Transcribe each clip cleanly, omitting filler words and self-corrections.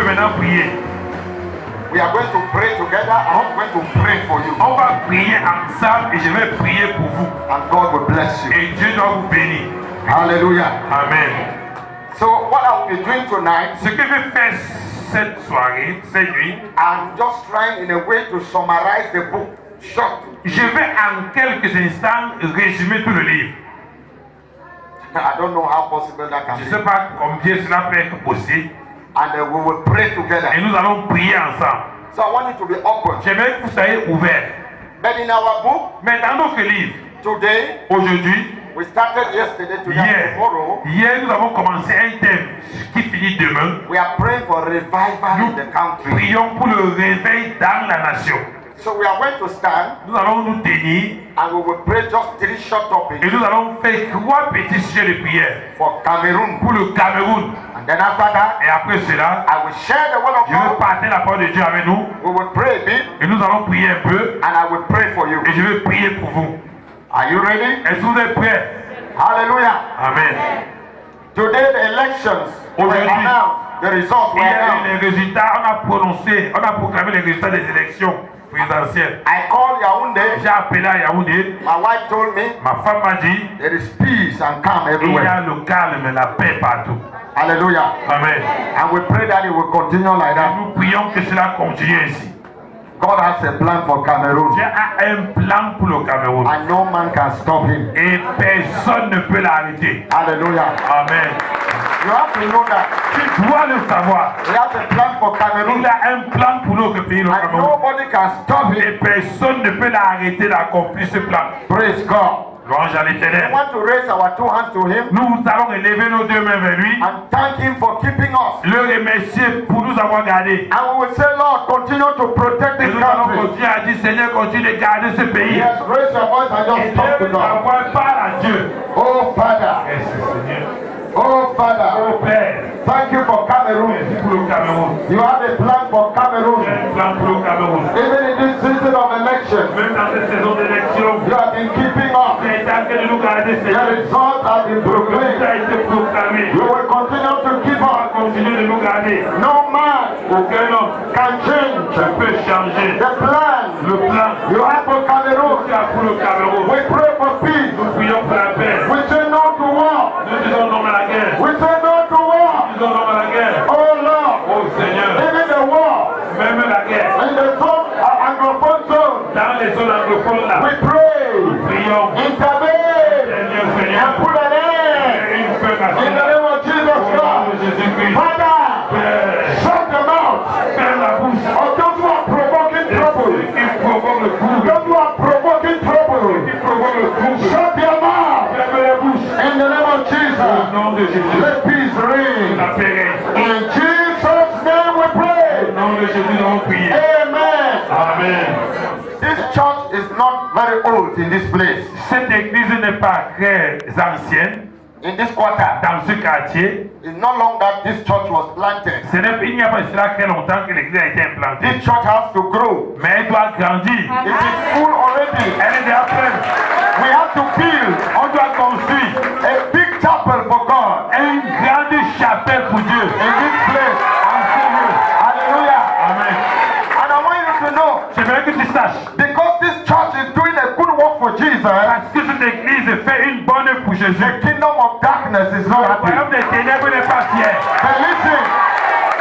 maintenant prier. We are going to pray together. I'm going to pray for you. On va prier ensemble et je vais prier pour vous. And God will bless you. Et Dieu doit vous bénir. Hallelujah. Amen. So what I will be doing tonight, Ce que je vais faire cette soirée, cette nuit, I'm just trying in a way to summarize the book short. Je vais en quelques instants résumer tout le livre. I don't know how possible that can Je ne be. sais pas combien cela peut être possible. And we will pray together. Et nous allons prier ensemble. So I want you to be open. J'aimerais que vous soyez ouverts. But in our book, Mais dans notre livre, today, aujourd'hui, we started yesterday, today, and tomorrow. Hier, nous avons commencé un thème qui finit demain. We are praying for revival in the country. Prions pour le réveil dans la nation. So we are going to stand. Nous allons nous tenir. And we will pray just 3 short topics. Et nous allons faire 3 petits sujets de prière. For Cameroon. Pour le Cameroun. And then after that, et après cela, I will share the word of je vais God. partager la parole de Dieu avec nous. We will pray a bit. Et nous allons prier un peu. And I will pray for you. Et je vais prier pour vous. Are you ready? Est-ce que vous êtes prêts? Hallelujah. Amen. Today the elections were announced. The results were announced. Les résultats, on a proclamé les résultats des élections présidentielles. I called Yaoundé. J'ai appelé à Yaoundé. My wife told me. Ma femme m'a dit. There is peace and calm everywhere. Il y a le calme et la paix partout. Hallelujah. Amen. And we pray that it will continue like that. Nous prions que cela continue ainsi. God has a plan for Cameroon. Dieu a un plan pour le Cameroun. And no man can stop him. Et personne ne peut l'arrêter. Hallelujah. Amen. You have to know that. Tu dois le savoir. He has a plan for Cameroon. Il a un plan pour notre pays, le And Cameroun. nobody can stop Et him. personne ne peut l'arrêter d'accomplir ce plan. Praise God. Louange à We l'Éternel. want to raise our 2 hands to him Nous allons élever nos 2 mains vers lui. and thank him for keeping us. Le remercier pour nous avoir gardés. And we will say, Lord, continue to protect Et this nous allons country. continuer à dire, Seigneur, continue de garder ce pays. Yes, raise your voice and just talk to Et God. avoir part à Dieu. Oh, Father. Merci, Seigneur. Oh, Father. Oh, Père. Thank you for Cameroon. Merci pour le Cameroun. You have a plan for Cameroon. Un plan pour le Cameroun. Even in this season of election, Même dans cette saison d'élection, you have been keeping up. tu as été en train de nous garder, The Seigneur. results have been Tu proclaimed. as été proclamé. You will continue to keep up. Continue de nous garder. No man Aucun homme can change ne peut changer the plan le plan you have for Cameroon. qu'il y a pour le Cameroun. We pray for peace. Nous prions pour la paix. We say no to war. Nous disons non à la guerre. We say no to war. Nous disons non à la guerre. Oh Lord, Oh Seigneur, even the war même la guerre. in the zone, anglophone zone, Dans les zones anglophones là, we pray. prions. Intervene Seigneur, and Seigneur, put an end une paix in the nationale. name of Jesus Au nom Christ. de Jésus-Christ. Father, Père, shut the mouth ferme la bouche. of those who are provoking trouble. Celui qui provoque le trouble. Those who are provoking trouble. Qui provoque le trouble. Shut their mouth Ferme la bouche. in the name of Au Jesus. nom de Jésus. Let peace reign. La paix règne. In Jesus' name we Au pray. nom de Jésus, nous allons prier. Amen. Amen. This church is not very old in this place. Cette église n'est pas très ancienne. In this quarter, Dans ce quartier, it's not long that this church was planted. il n'y a pas cela très longtemps que l'église a été implantée. This church has to grow. Mais elle doit grandir. It is full already. Elle est déjà pleine. We have to build On doit construire a big chapel for God une grande chapelle pour Dieu. in this place. En ce lieu. Hallelujah. Amen. And I want you to know, J'aimerais que tu saches. because this church is doing a good work for Jesus, Parce que cette église fait une bonne œuvre pour Jésus. the kingdom of darkness is not Le happy. royaume des ténèbres n'est pas fier. But listen,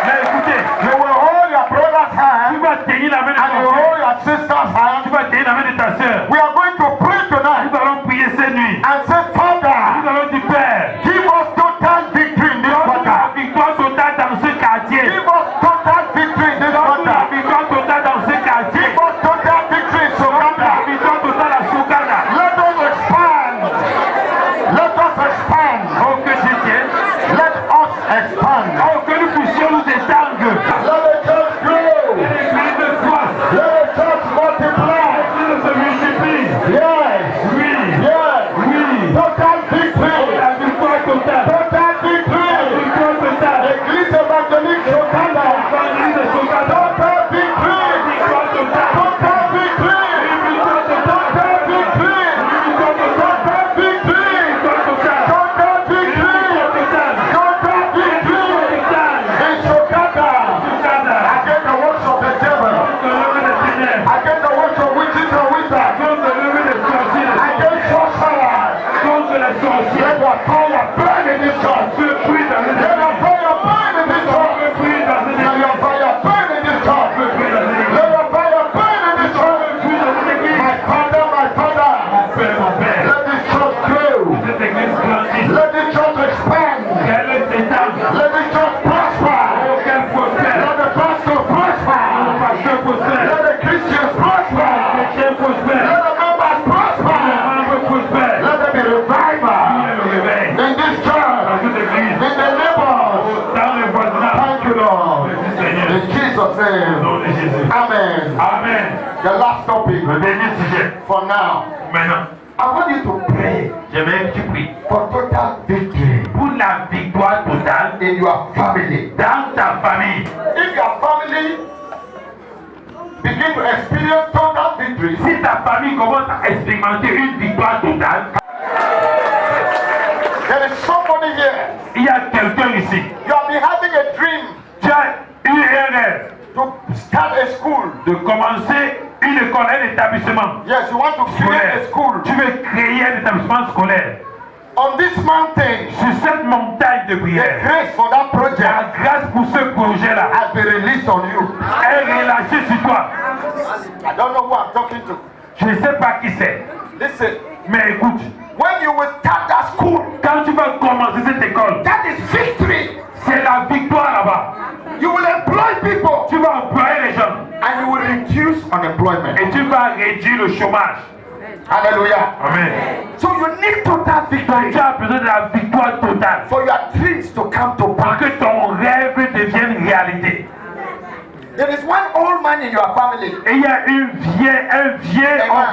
Mais écoutez, you will hold your brother's tu hand vas tenir la main de and you ton frère. hold your sister's Tu hand. vas tenir la main de ta soeur. We are going to pray tonight Nous allons prier cette nuit. and say, Nous Father, allons dire, Père, give us total victory in this donne-nous la quarter. victoire totale dans ce quartier. Give us total victory in this Donne-nous la quarter. victoire totale dans ce quartier. Give us total victory in Donne-nous la Soganda. victoire totale à Soukana. Let us expand. Let us expand. Oh, que tu tiennes. Let us expand. Oh, que nous puissions nous étendre. Let the church grow. Que l'église croisse. Let the church multiply. Que l'église se multiplie. Amen. The last topic Le dernier sujet. for now. Maintenant, I want you to pray j'aimerais que tu pries for total victory pour la victoire totale in your family. dans ta famille. If your family begin to experience total victory, Si ta famille commence à expérimenter une victoire totale, there is somebody here. il y a quelqu'un ici. You have been having a dream Tu as eu un rêve to start a school. de commencer une école, un établissement Yes, you want to create scolaire. a school. Tu veux créer un établissement scolaire. On this mountain, Sur cette montagne de the prière, grace for that project la grâce pour ce projet-là has been released on you. est relâchée sur toi. I don't know who I'm talking to. Je ne sais pas qui c'est, Listen, mais écoute, when you will start that school, quand tu vas commencer cette école, that is victory. c'est la victoire là-bas. You will employ people Tu vas employer les gens and you will reduce unemployment. et tu vas réduire le chômage. Hallelujah. Amen. So you need total victory Tu as besoin de la victoire totale for your dreams to come to pour pass. que ton rêve devienne réalité. There is one old man in your family. Et il y a un vieux A homme, man.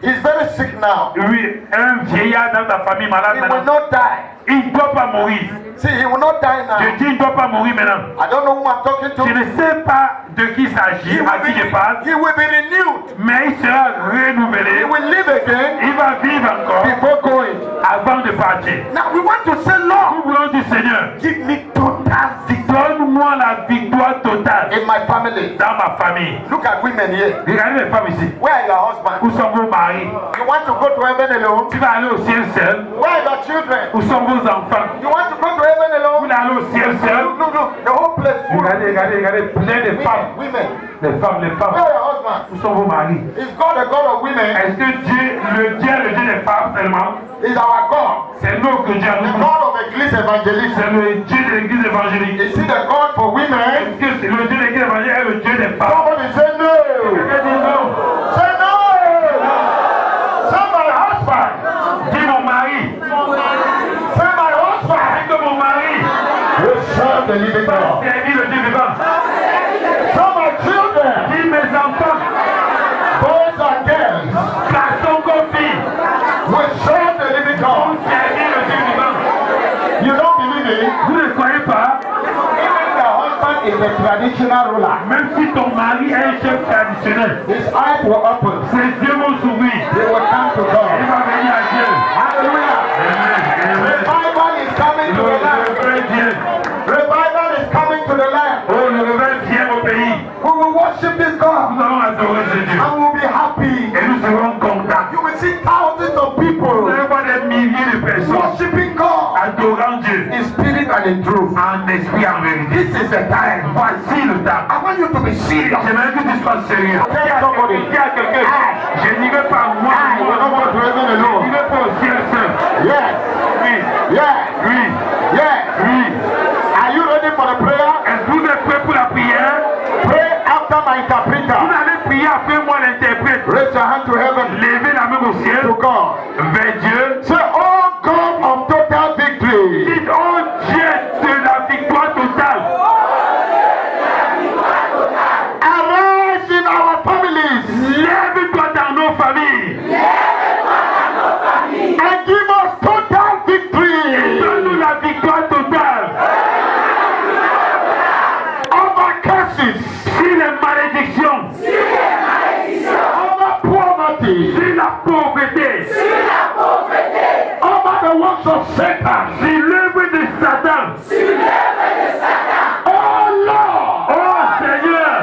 He's very sick now. oui, un vieillard dans ta famille malade He will maintenant. not die. Il ne doit pas mourir. See, he will not die Je now. dis il ne doit pas mourir maintenant. I don't know who I'm talking Je to. ne sais pas de qui il s'agit, à qui je parle, He will be renewed. mais il sera He renouvelé. will live again Il va vivre encore before going. avant de partir. Now we want to say, Lord, Nous voulons du Seigneur, give me total victory donne-moi la victoire totale in my family. dans ma famille. Look at women here. Regardez les femmes ici. Where are your husbands? Où sont vos maris? You want to go to heaven alone? Tu vas aller au ciel seul. Where are your children? Où sont vos enfants? You want to go to heaven Vous alone? voulez aller au ciel seul? Look, the whole place full. Regardez, plein de femmes. Women. Les femmes. Where are your husbands? Où sont vos maris? Is God a God of women? Est-ce que Dieu, le Dieu des femmes seulement? Is our God. C'est notre Dieu à The nous. God of Ecclesia Evangelist. C'est le Dieu de l'église évangélique. Is he the God for women? Est-ce que c'est le Dieu de l'église évangélique est le Dieu des femmes? Somebody say no. Quelqu'un dit non. Say no. Say my husband. Dis mon mari. Say my husband. Dis que mon mari We serve the living God. servit le Dieu vivant. Say my children. Dis mes enfants, Boys and girls. garçons comme filles, We serve the living God. servit le Dieu vivant. You don't believe it? Vous ne croyez pas? Even the husband is a traditional ruler. Même si ton mari est un chef traditionnel, His eyes were open. ses yeux vont s'ouvrir. They will come to Il God. va venir à Dieu. Hallelujah. Amen. Amen. Revival is coming to the Le land. réveil vient. Revival is coming to the land. Oh, le réveil vient au pays. We will worship this God Nous allons adorer ce Dieu. and we'll be happy. Et nous serons contents. You will see thousands of Vous people allez voir des milliers de personnes worshiping God adorant Dieu in spirit and in truth. en esprit, en vérité. This is the time. Voici le temps. I want you to be serious. J'aimerais que tu sois sérieux. somebody. Dis à quelqu'un, je n'y vais pas moi. I will not go to heaven Je n'y alone. vais pas au ciel seul. Yes. Oui, Yes. oui, Yes. oui. Are you ready for the prayer? Est-ce que vous êtes prêts pour la prière? Pray after my Vous interpreter. allez prier après moi l'interprète. Raise your hand to heaven. Levez la main au ciel To God. vers Dieu. Say, oh God of total victory. Dites, oh Dieu de la victoire totale. Arise in our families. Lève-toi dans nos familles. And give us total victory Donne-nous la victoire totale. over curses, Sur les malédictions, over poverty, sur la pauvreté, over the works of Satan. sur l'œuvre de Satan. Oh Lord, Oh Seigneur,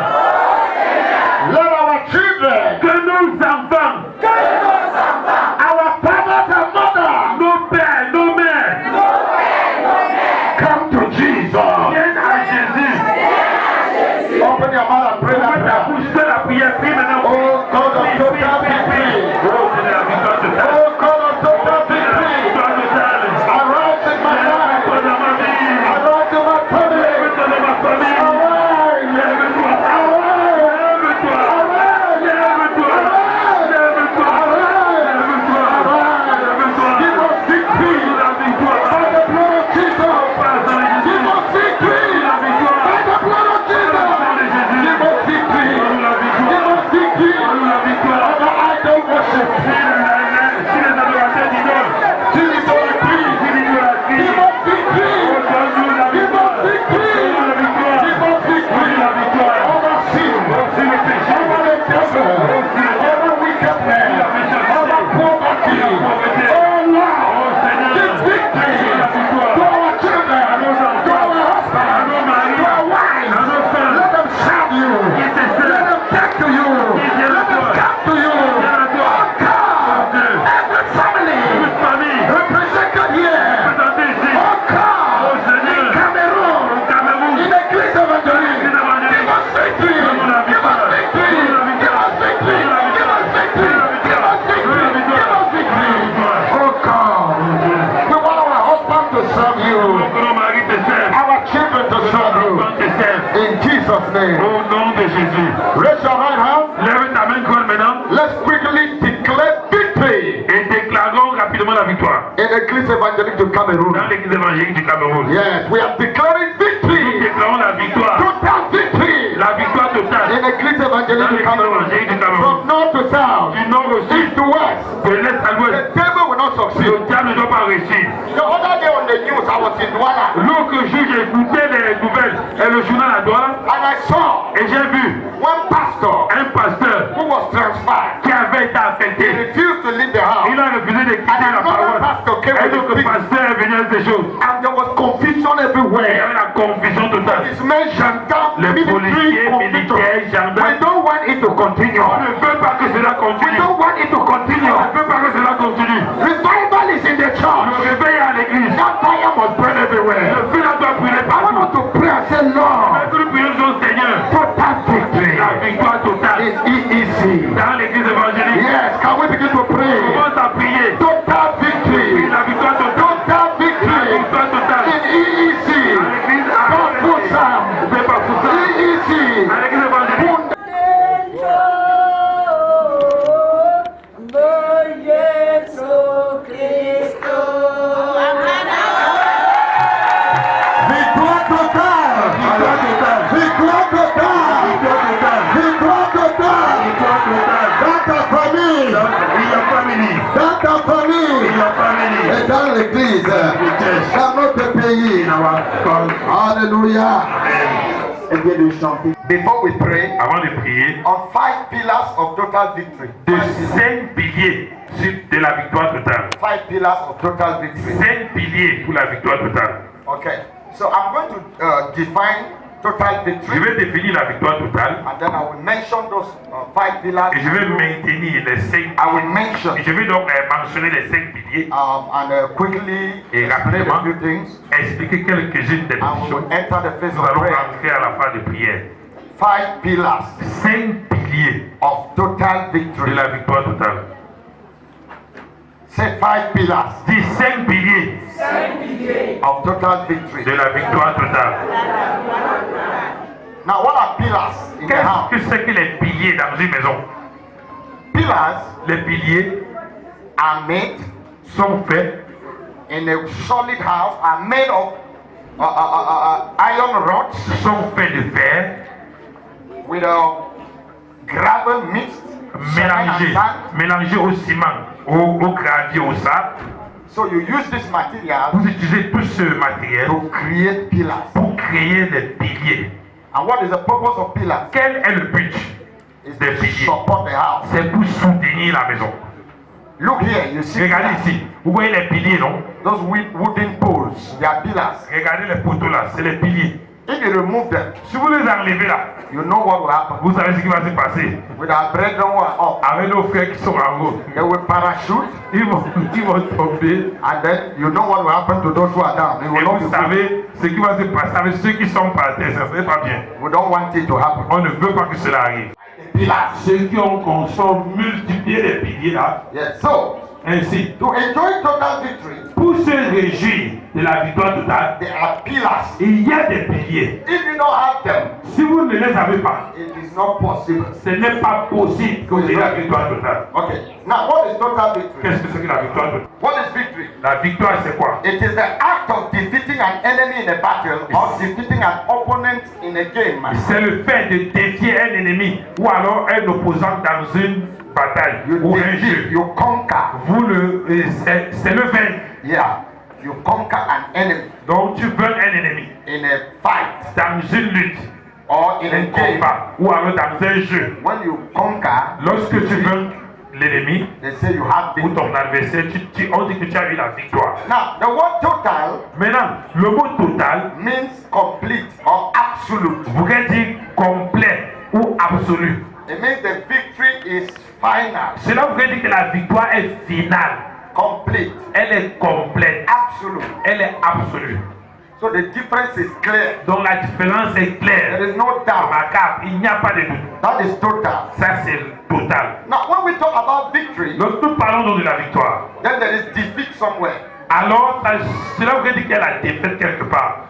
let our children, que nos enfants, our fathers and mothers, nos pères, nos mères, come to Jesus. viennent à Jésus. Open your mouth and pray that Ouvre ta prayer. bouche, fais la prière, prie maintenant. Oh God of Prie, total prie, prie, prie. victory. Oh, c'est de la victoire totale. Oh God of total C'est de la victory. victoire totale. Arise in my life. Lève-toi dans ma vie. Arise in my family. Lève-toi dans ma famille. Arise. Lève-toi. Arise. Lève-toi. Arise. Lève-toi. Arise. Lève-toi. Arise. Lève-toi. Arise. Lève-toi. Give us victory. La victoire. By the blood of Jesus. Passe dans les Give Jésus. us victory. La victoire. By the blood of Jesus. Dans les Jésus. Give us victory. La victoire. Give us la victoire. over idol worship, Si les adorateurs d'idoles, to idolatry. si l'idolâtrie, Give us victory. donne-nous la Give victoire. us victory. Donne-nous la victoire. Give us victory. La victoire. Over sin, Sur le péché, over the devil, over wickedness, over poverty. Oh Lord, give victory to our children, to our husbands, to our wives. Let them serve you. Let them take to you. Let them come to you. Oh God, every family represented here. Oh God, in Cameroon, in the Great Evangeline, give us victory. Give us victory. Give us victory. Give us victory. Give us victory. Give us victory. Oh God, we want our husband to serve you, our children to serve you. In Jesus' name. Au nom de Jésus. Raise your right hand. Lève ta main droite maintenant Let's quickly declare victory et déclarons rapidement la victoire. in the Great Evangelic to Cameroon. Dans l'église évangélique du Cameroun. Yes, we are declaring Nous victory. déclarons la victoire. Total victory La victoire in totale. the Great Evangelic to Cameroon. From north to south, Du nord au sud, east to west. de l'est à The l'ouest. devil will not succeed. Le diable ne doit pas réussir. The other day on the news, I was in Douala L'autre jour, j'ai écouté les nouvelles et le journal à Douala and I saw et j'ai vu one pastor un pasteur who was transferred. qui avait été He affecté. refused to leave the house. Il a refusé de quitter la Another pastor paroisse. came Et with donc a le big, pasteur est venu avec ces choses. and there was confusion Il y everywhere. avait la confusion totale. His men, gendarmes, Les military, policiers, confusion. militaires, We gendarmes. don't want it to continue. On ne veut pas que cela We continue. don't want it to continue. On ne veut pas que cela continue. Revival is in the Le church. réveil à l'église. That fire must burn everywhere. Le feu là doit brûler I want us partout. to pray and say, Lord, Mais que nous prions au Seigneur. total victory La victoire totale. in EEC. Dans l'église évangélique. Yes, can we begin to pray? Commence à prier. Total victory. La victoire totale. Total La victory victoire totale. in EEC. À l'église Gospel sound. C'est pas pour ça. EEC. À l'église évangélique. Victoire totale. Victoire totale. Victoire totale. Victoire totale. Victoire totale. Victoire totale. Dans ta famille. Il y a famille. Dans ta famille. Il y a famille. Et dans l'église. Dans notre pays. In our cause. Alléluia. Before we pray, Avant de prier, on 5 pillars of total victory. de 5 piliers de la victoire totale. 5 pillars of total victory. 5 piliers pour la victoire totale. Okay. So I'm going to define total Je victory, vais définir la victoire totale and then I will mention those 5 pillars. et je vais maintenir les 5 I will mention Je vais donc mentionner les 5 piliers, and quickly Et explain rapidement, a few things, expliquer quelques-unes des and we choses. will enter the phase Nous of allons prayer. rentrer à la phase de prière. 5 pillars 5 piliers of total de victory. la victoire totale. Say 5 pillars Dis 5 piliers of total victory. de la victoire totale. Now, what are pillars in the house? Qu'est-ce que c'est que les piliers dans une maison? Pillars Les piliers are made sont faits in a solid house, are made of iron rods sont faits de fer with a gravel mixed cement and sand. mélangés au ciment, au gravier, au sable. So you use this material Vous utilisez tout ce matériel to create pillars. pour créer des piliers. And what is the purpose of pillars? Quel est le but Is des to piliers? support the house. C'est pour soutenir la maison. Look here, you see Regardez pillars. ici, vous voyez les piliers, non? Those wooden poles, they are pillars. Regardez les poteaux là, c'est les piliers. If you remove them, Si vous les enlevez là, you know what will happen. vous savez ce qui va se passer. With our brethren who are up, Avec nos frères qui sont en haut, they will parachute, ils vont tomber. and then you know what will happen to those who are down. They Et will not vous be good. savez ce qui va se passer avec ceux qui sont par terre. Ça ne serait pas bien. We don't want it to happen. On ne veut pas que cela arrive. Pillars. Ceux qui ont consommé multiplié les piliers là, Yes. So, ainsi, to enjoy total victory, pour pour se réjouir de la victoire totale, there are pillars. il y a des piliers. If you don't have them, Si vous ne les avez pas, it is not possible. ce n'est pas possible que vous ayez la victoire totale. Okay. Now, what is total victory? Qu'est-ce que c'est que la victoire totale? What is victory? La victoire, c'est quoi? It is the act of defeating an enemy in a battle or defeating an opponent in a game. C'est le fait de défier un ennemi ou alors un opposant dans une bataille You ou un defeat, jeu. you conquer. C'est le vaincre. Yeah. You conquer an enemy Donc tu vaincres un ennemi in a fight dans une lutte, or in a un game. combat ou alors dans un jeu. When you conquer, Lorsque tu vaincres l'ennemi they say you have ou victory. ton adversaire, on dit que tu as eu la victoire. Now, the word total Maintenant, le mot total means complete or absolute. voudrait dire complet ou absolu. It means the victory is final, Cela voudrait dire que la victoire est finale. complete, Elle est complète. absolute. Elle est absolue. So the difference is clear. Donc la différence est claire. There is no doubt. Remarquable, il n'y a pas de doute. That is total. Ça c'est total. Now, when we talk about victory, Lorsque nous parlons donc de la victoire, then there is defeat somewhere. alors cela veut dire qu'il y a la défaite quelque part.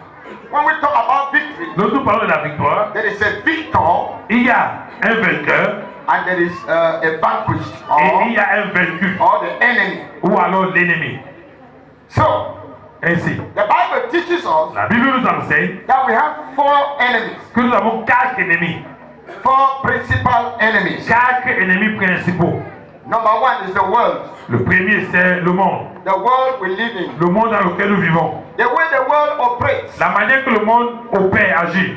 When we talk about victory, Lorsque nous parlons de la victoire, there is a victor il y a un vainqueur and there is a vanquished et il y a un vaincu or the enemy. ou alors l'ennemi. So, Ainsi, the Bible teaches us la Bible nous enseigne that we have 4 enemies, que nous avons 4 ennemis, 4 principal enemies. 4 ennemis principaux. Number 1 is the world, Le premier c'est le monde, the world we live in, le monde dans lequel nous vivons. the way the world operates. La manière que le monde opère, agit,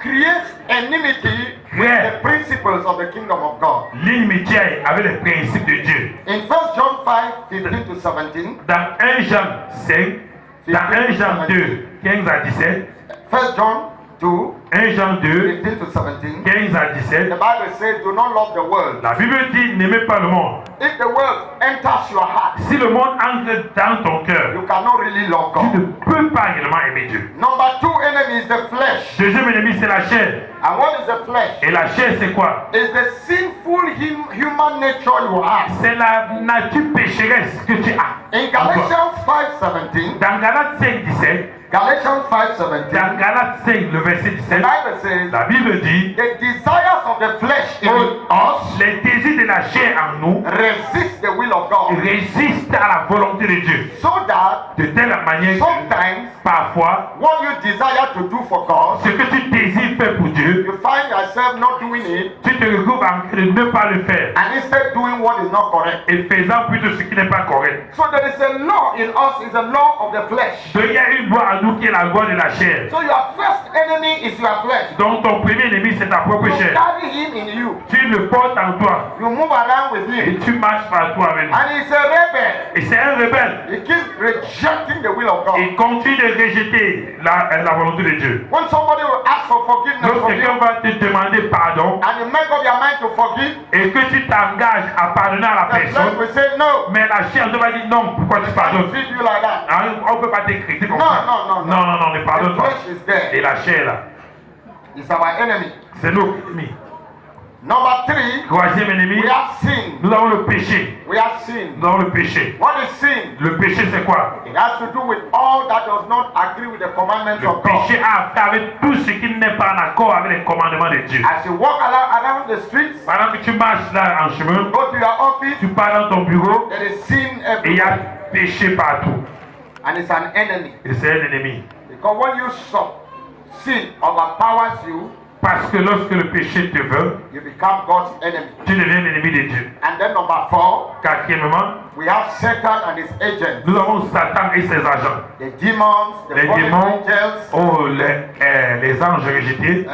Creates enmity with Yeah. the principles of the kingdom of God. l'inimitié avec les principes de Dieu. In 1 John 5, 15 to 17, Dans 1 Jean 5, dans 1 Jean 2, 15 à 17, 1 John 2, 1 Jean 2, 15 to 17, 15 à the 17, Bible says, do not love the world. la Bible dit n'aimez pas le monde. If the world enters your heart, Si le monde entre dans ton cœur, you cannot really love tu ne God. peux pas réellement aimer Dieu. Number 2 enemy is the flesh. Deuxième ennemi, c'est la chair. And what is the flesh? Et la chair, c'est quoi? It's the sinful human nature you have. C'est la nature pécheresse que tu as. In en toi. Galatians 5:17, Dans Galates 5, 17, Galatians 5:17, dans Galates 5, le verset the 17, Bible says, la Bible dit the desires of the flesh in us les désirs de la chair en nous resist the will of God. résistent à la volonté de Dieu. So that De telle manière que sometimes parfois, what you desire to do for God, ce que tu désires faire pour Dieu, you find yourself not doing it tu te retrouves en train de ne pas le faire and instead doing what is not correct. et faisant plutôt ce qui n'est pas correct. So there is a law in us, is a law of the flesh. Donc il y a une loi en nous qui est la loi de la chair. So your first enemy is your flesh. Donc ton premier ennemi, c'est ta propre You chair. carry him in you. Tu le portes en toi You move around with et him. tu marches partout avec lui. And he's a rebel. Et c'est un rebelle. He keeps rejecting the will of God. Il continue de rejeter la volonté de Dieu. When somebody will ask for forgiveness Lorsque from you, quelqu'un va te demander pardon and you make up your mind to forgive, et que tu t'engages à pardonner à la the flesh personne, will say no. mais la chair te va dire non, pourquoi tu I pardonnes? treat you like that. Hein, on ne peut pas t'écrire comme Non, ça. non, non, non. Non, non, non, ne The pardonne pas. flesh is there. Et la chair là, It's our enemy. c'est notre ennemi. Number 3, Troisième ennemi, we have sin. nous avons le péché. We have sin. Nous avons le péché. What is sin? Le péché c'est quoi? It has to do with all that does not agree with the commandments Le of God. péché a à faire avec tout ce qui n'est pas en accord avec les commandements de Dieu. As you walk around the streets, Pendant que tu marches là en chemin, go to your office, tu pars dans ton bureau there is sin et il y a everywhere. péché partout. And it's an enemy. Et c'est un ennemi. Because when you sin overpowers you, Parce que lorsque le péché te veut, you become God's enemy. tu deviens l'ennemi de Dieu. And then number 4, Quatrièmement, we have Satan and his agents. nous avons Satan et ses agents. The demons, the Les fallen démons, angels, les anges rejetés,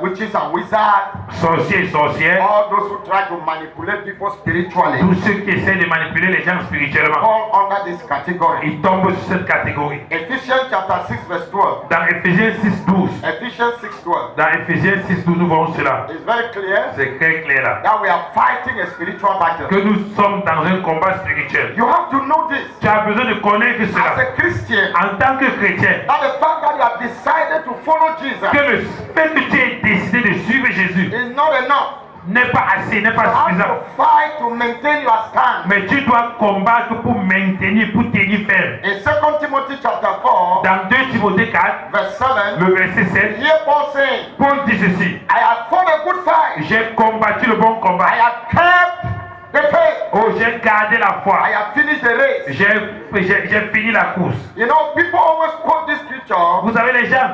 witches and wizards, sorciers et sorcières, all those who try to manipulate people spiritually tous ceux qui essaient de manipuler les gens spirituellement, fall under this category. ils tombent sur cette catégorie. Ephesians chapter 6 verse 12. Dans Ephésiens 6, 12, Ephesians 6 12. dans Ephésiens 6, 12, nous voyons cela. It's very clear C'est très clair là. that we are fighting a spiritual battle. Que nous sommes dans un combat spirituel. You have to know this Tu as besoin de connaître as cela. a Christian, En tant que chrétien, that the fact that you have decided to follow Jesus que le fait que tu aies décidé de suivre Jésus is not enough. n'est pas assez, n'est pas You have suffisant. to fight to maintain your stand. Mais tu dois combattre pour maintenir, pour tenir ferme. In 2 Timothy chapter 4, Dans 2 Timothée 4, verse 7, le verset 7, here Paul saying, Paul dit ceci. I have fought a good fight. J'ai combattu le bon I combat. have kept the faith. Oh, j'ai gardé la foi. I have finished the race. J'ai fini la course. You know, people always quote this scripture Vous savez, les gens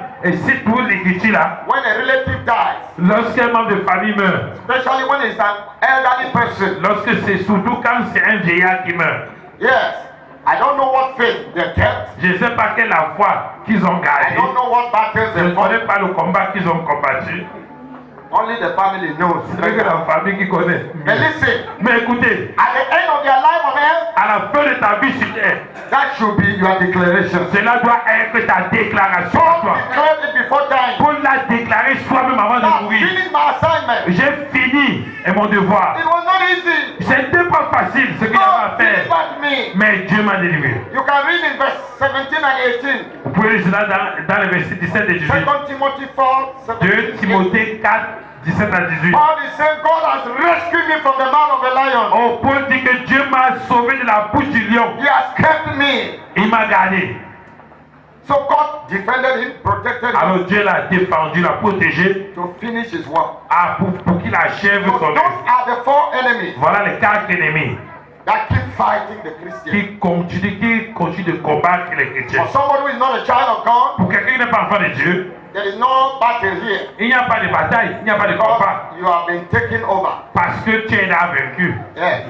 citent toujours l'écriture là. when a relative dies, Lorsqu'un membre de famille meurt, especially when it's an elderly person. lorsque c'est surtout quand c'est un vieillard qui meurt. Yes, I don't know what faith they kept. Je ne sais pas quelle la foi qu'ils ont I gardée. don't know what battles Je they ne fought. connais pas le combat qu'ils ont combattu. Only the family knows. C'est que la famille qui connaît. But listen, Mais écoutez, at the end of their life on earth, à la fin de ta vie sur terre, that should be your declaration. cela doit être ta déclaration à Paul toi. declared it before dying. Paul l'a déclaré soi-même avant de Now, mourir. finish my assignment. J'ai fini mon devoir. It was not easy. C'était pas facile ce qu'il avait à God faire. delivered me. Mais Dieu m'a délivré. You can read in verse 17 and 18. Vous pouvez lire cela dans les versets 17 et 18. 2 Timothy 4, 2 17. Timothée 4, 17 à 18. Paul is saying, God has rescued me from the mouth of a lion. Oh, Paul dit que Dieu m'a sauvé de la bouche du lion. He has kept me. Il m'a gardé. So God defended him, protected him Alors Dieu l'a défendu, l'a protégé to finish his work. pour qu'il achève So son those œuvre. are the 4 enemies Voilà les 4 ennemis that keep fighting the Christian. qui continuent de combattre les For chrétiens. somebody who is not a child of God, Pour quelqu'un qui n'est pas enfant de Dieu, there is no battle here. il n'y a pas de bataille, il n'y a pas de Because combat. you have been taken over. Parce que tu es là vaincu. Yes.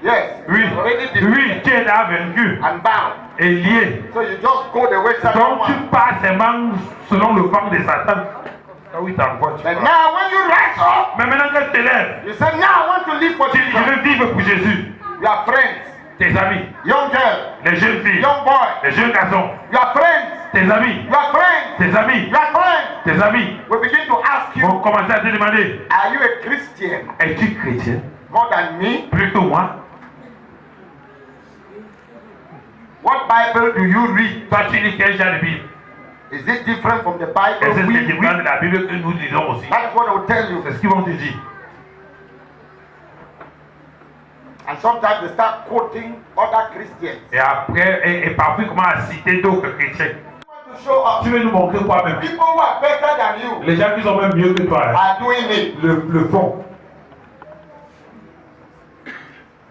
Yes. Oui, Already defeated oui, tu es là vaincu and bound. et lié. So you just go the way Satan Donc tu wants. pars seulement selon le vent de Satan. Ah oui, t'envoies, tu But pars. now when you rise up, Mais maintenant que tu te lèves, you say, now I want to live for tu dis, je Jesus. veux vivre pour Jésus. Your friends, Tes amis, young girl, les jeunes filles, young boy, les jeunes garçons, your friends, tes amis, your friends, tes amis, your friends tes amis will begin to ask vont you, commencer à te demander, are you a Christian es-tu chrétien more than me? plus que moi? What Bible do you read? Toi, tu lis quel genre de Bible? Is it different from the Bible Est-ce que we c'est différent read? de la Bible que nous lisons aussi? That is what I will tell you. C'est ce qu'ils vont te dire. And sometimes they start quoting other Christians. Et après, et parfois, ils commencent à citer d'autres chrétiens. You want to show Tu up. veux nous montrer quoi même? People who are better than you Les gens qui sont même mieux que toi, hein, are doing it. le font.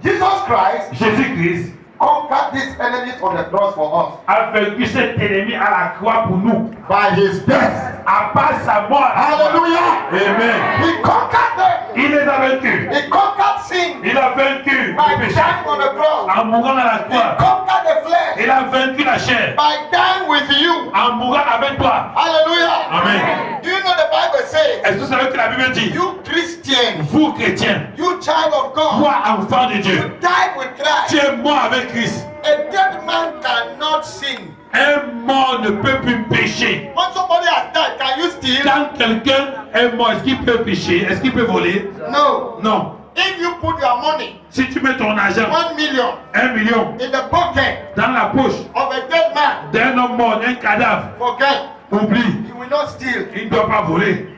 Jesus Christ Jésus-Christ conquered these enemies on the cross for us a vaincu cet ennemi à la croix pour nous. by his death. À part sa mort. Hallelujah. Amen. He conquered them. Il les a vaincus. He conquered sin Il a vaincu by le péché. dying on the cross. En mourant à la He croix. conquered the flesh Il a vaincu la chair. by dying with you. En mourant avec toi. Hallelujah. Amen. Do you know the Bible says, Est-ce que vous savez que la Bible dit? you Christians, Vous chrétiens, you child of God, toi enfant de Dieu, you died with tu Christ. es mort avec Christ. A dead man cannot sin. Un mort ne peut plus pécher. When somebody has died, can you steal? Quand quelqu'un est mort, est-ce qu'il peut pécher? Est-ce qu'il peut voler? No. Non. If you put your money, Si tu mets ton argent, 1 million, 1 million, in the pocket dans la poche of a dead man, d'un homme mort, d'un cadavre, forget, oublie, you will not steal. il ne doit pas voler.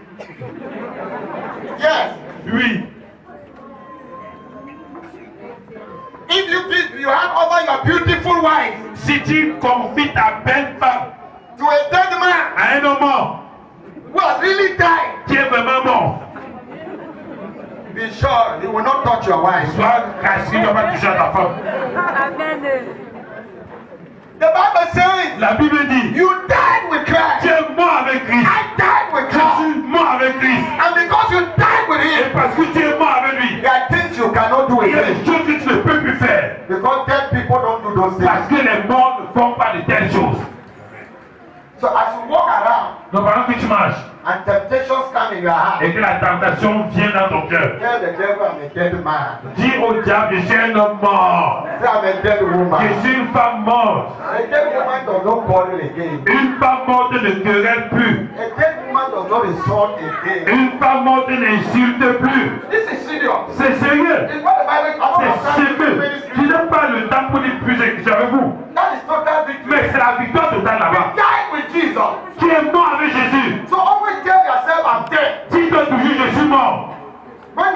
Yes. Oui. If you hand over your beautiful wife Si tu confies ta belle femme to a dead man à un homme mort, who has really died, qui est vraiment mort, be sure he will not touch your wife. sois rassuré, il ne doit pas toucher à ta femme. Amen. The Bible says, La Bible dit, you died with tu Christ. es mort avec Christ. I died with Je Christ. suis mort avec Christ. And because you died with Et him, parce que tu es mort avec lui, there are things you cannot do il y a again. des choses que tu ne peux plus faire. Because dead people don't do those Parce things. que les morts ne font pas de telles choses. So as you walk around Donc pendant que tu marches and temptations come in your heart, et que la tentation vient dans ton cœur, tell the devil I'm a dead man. dis au diable, je suis un homme mort. Say I'm a dead Je woman. suis une femme morte. A dead woman does not quarrel again. Une femme morte ne querelle plus. A dead woman does not insult again. Une femme morte n'insulte plus. This is serious. C'est sérieux. It's what the Bible. I don't have C'est time to sérieux. explain this Tu scripture. n'as pas le temps pour dire plus avec vous. That is total victory. Mais c'est la victoire totale We là-bas. died with Jesus. Tu es mort avec Jésus. So always tell yourself I'm dead. Dis-toi toujours, je suis mort. When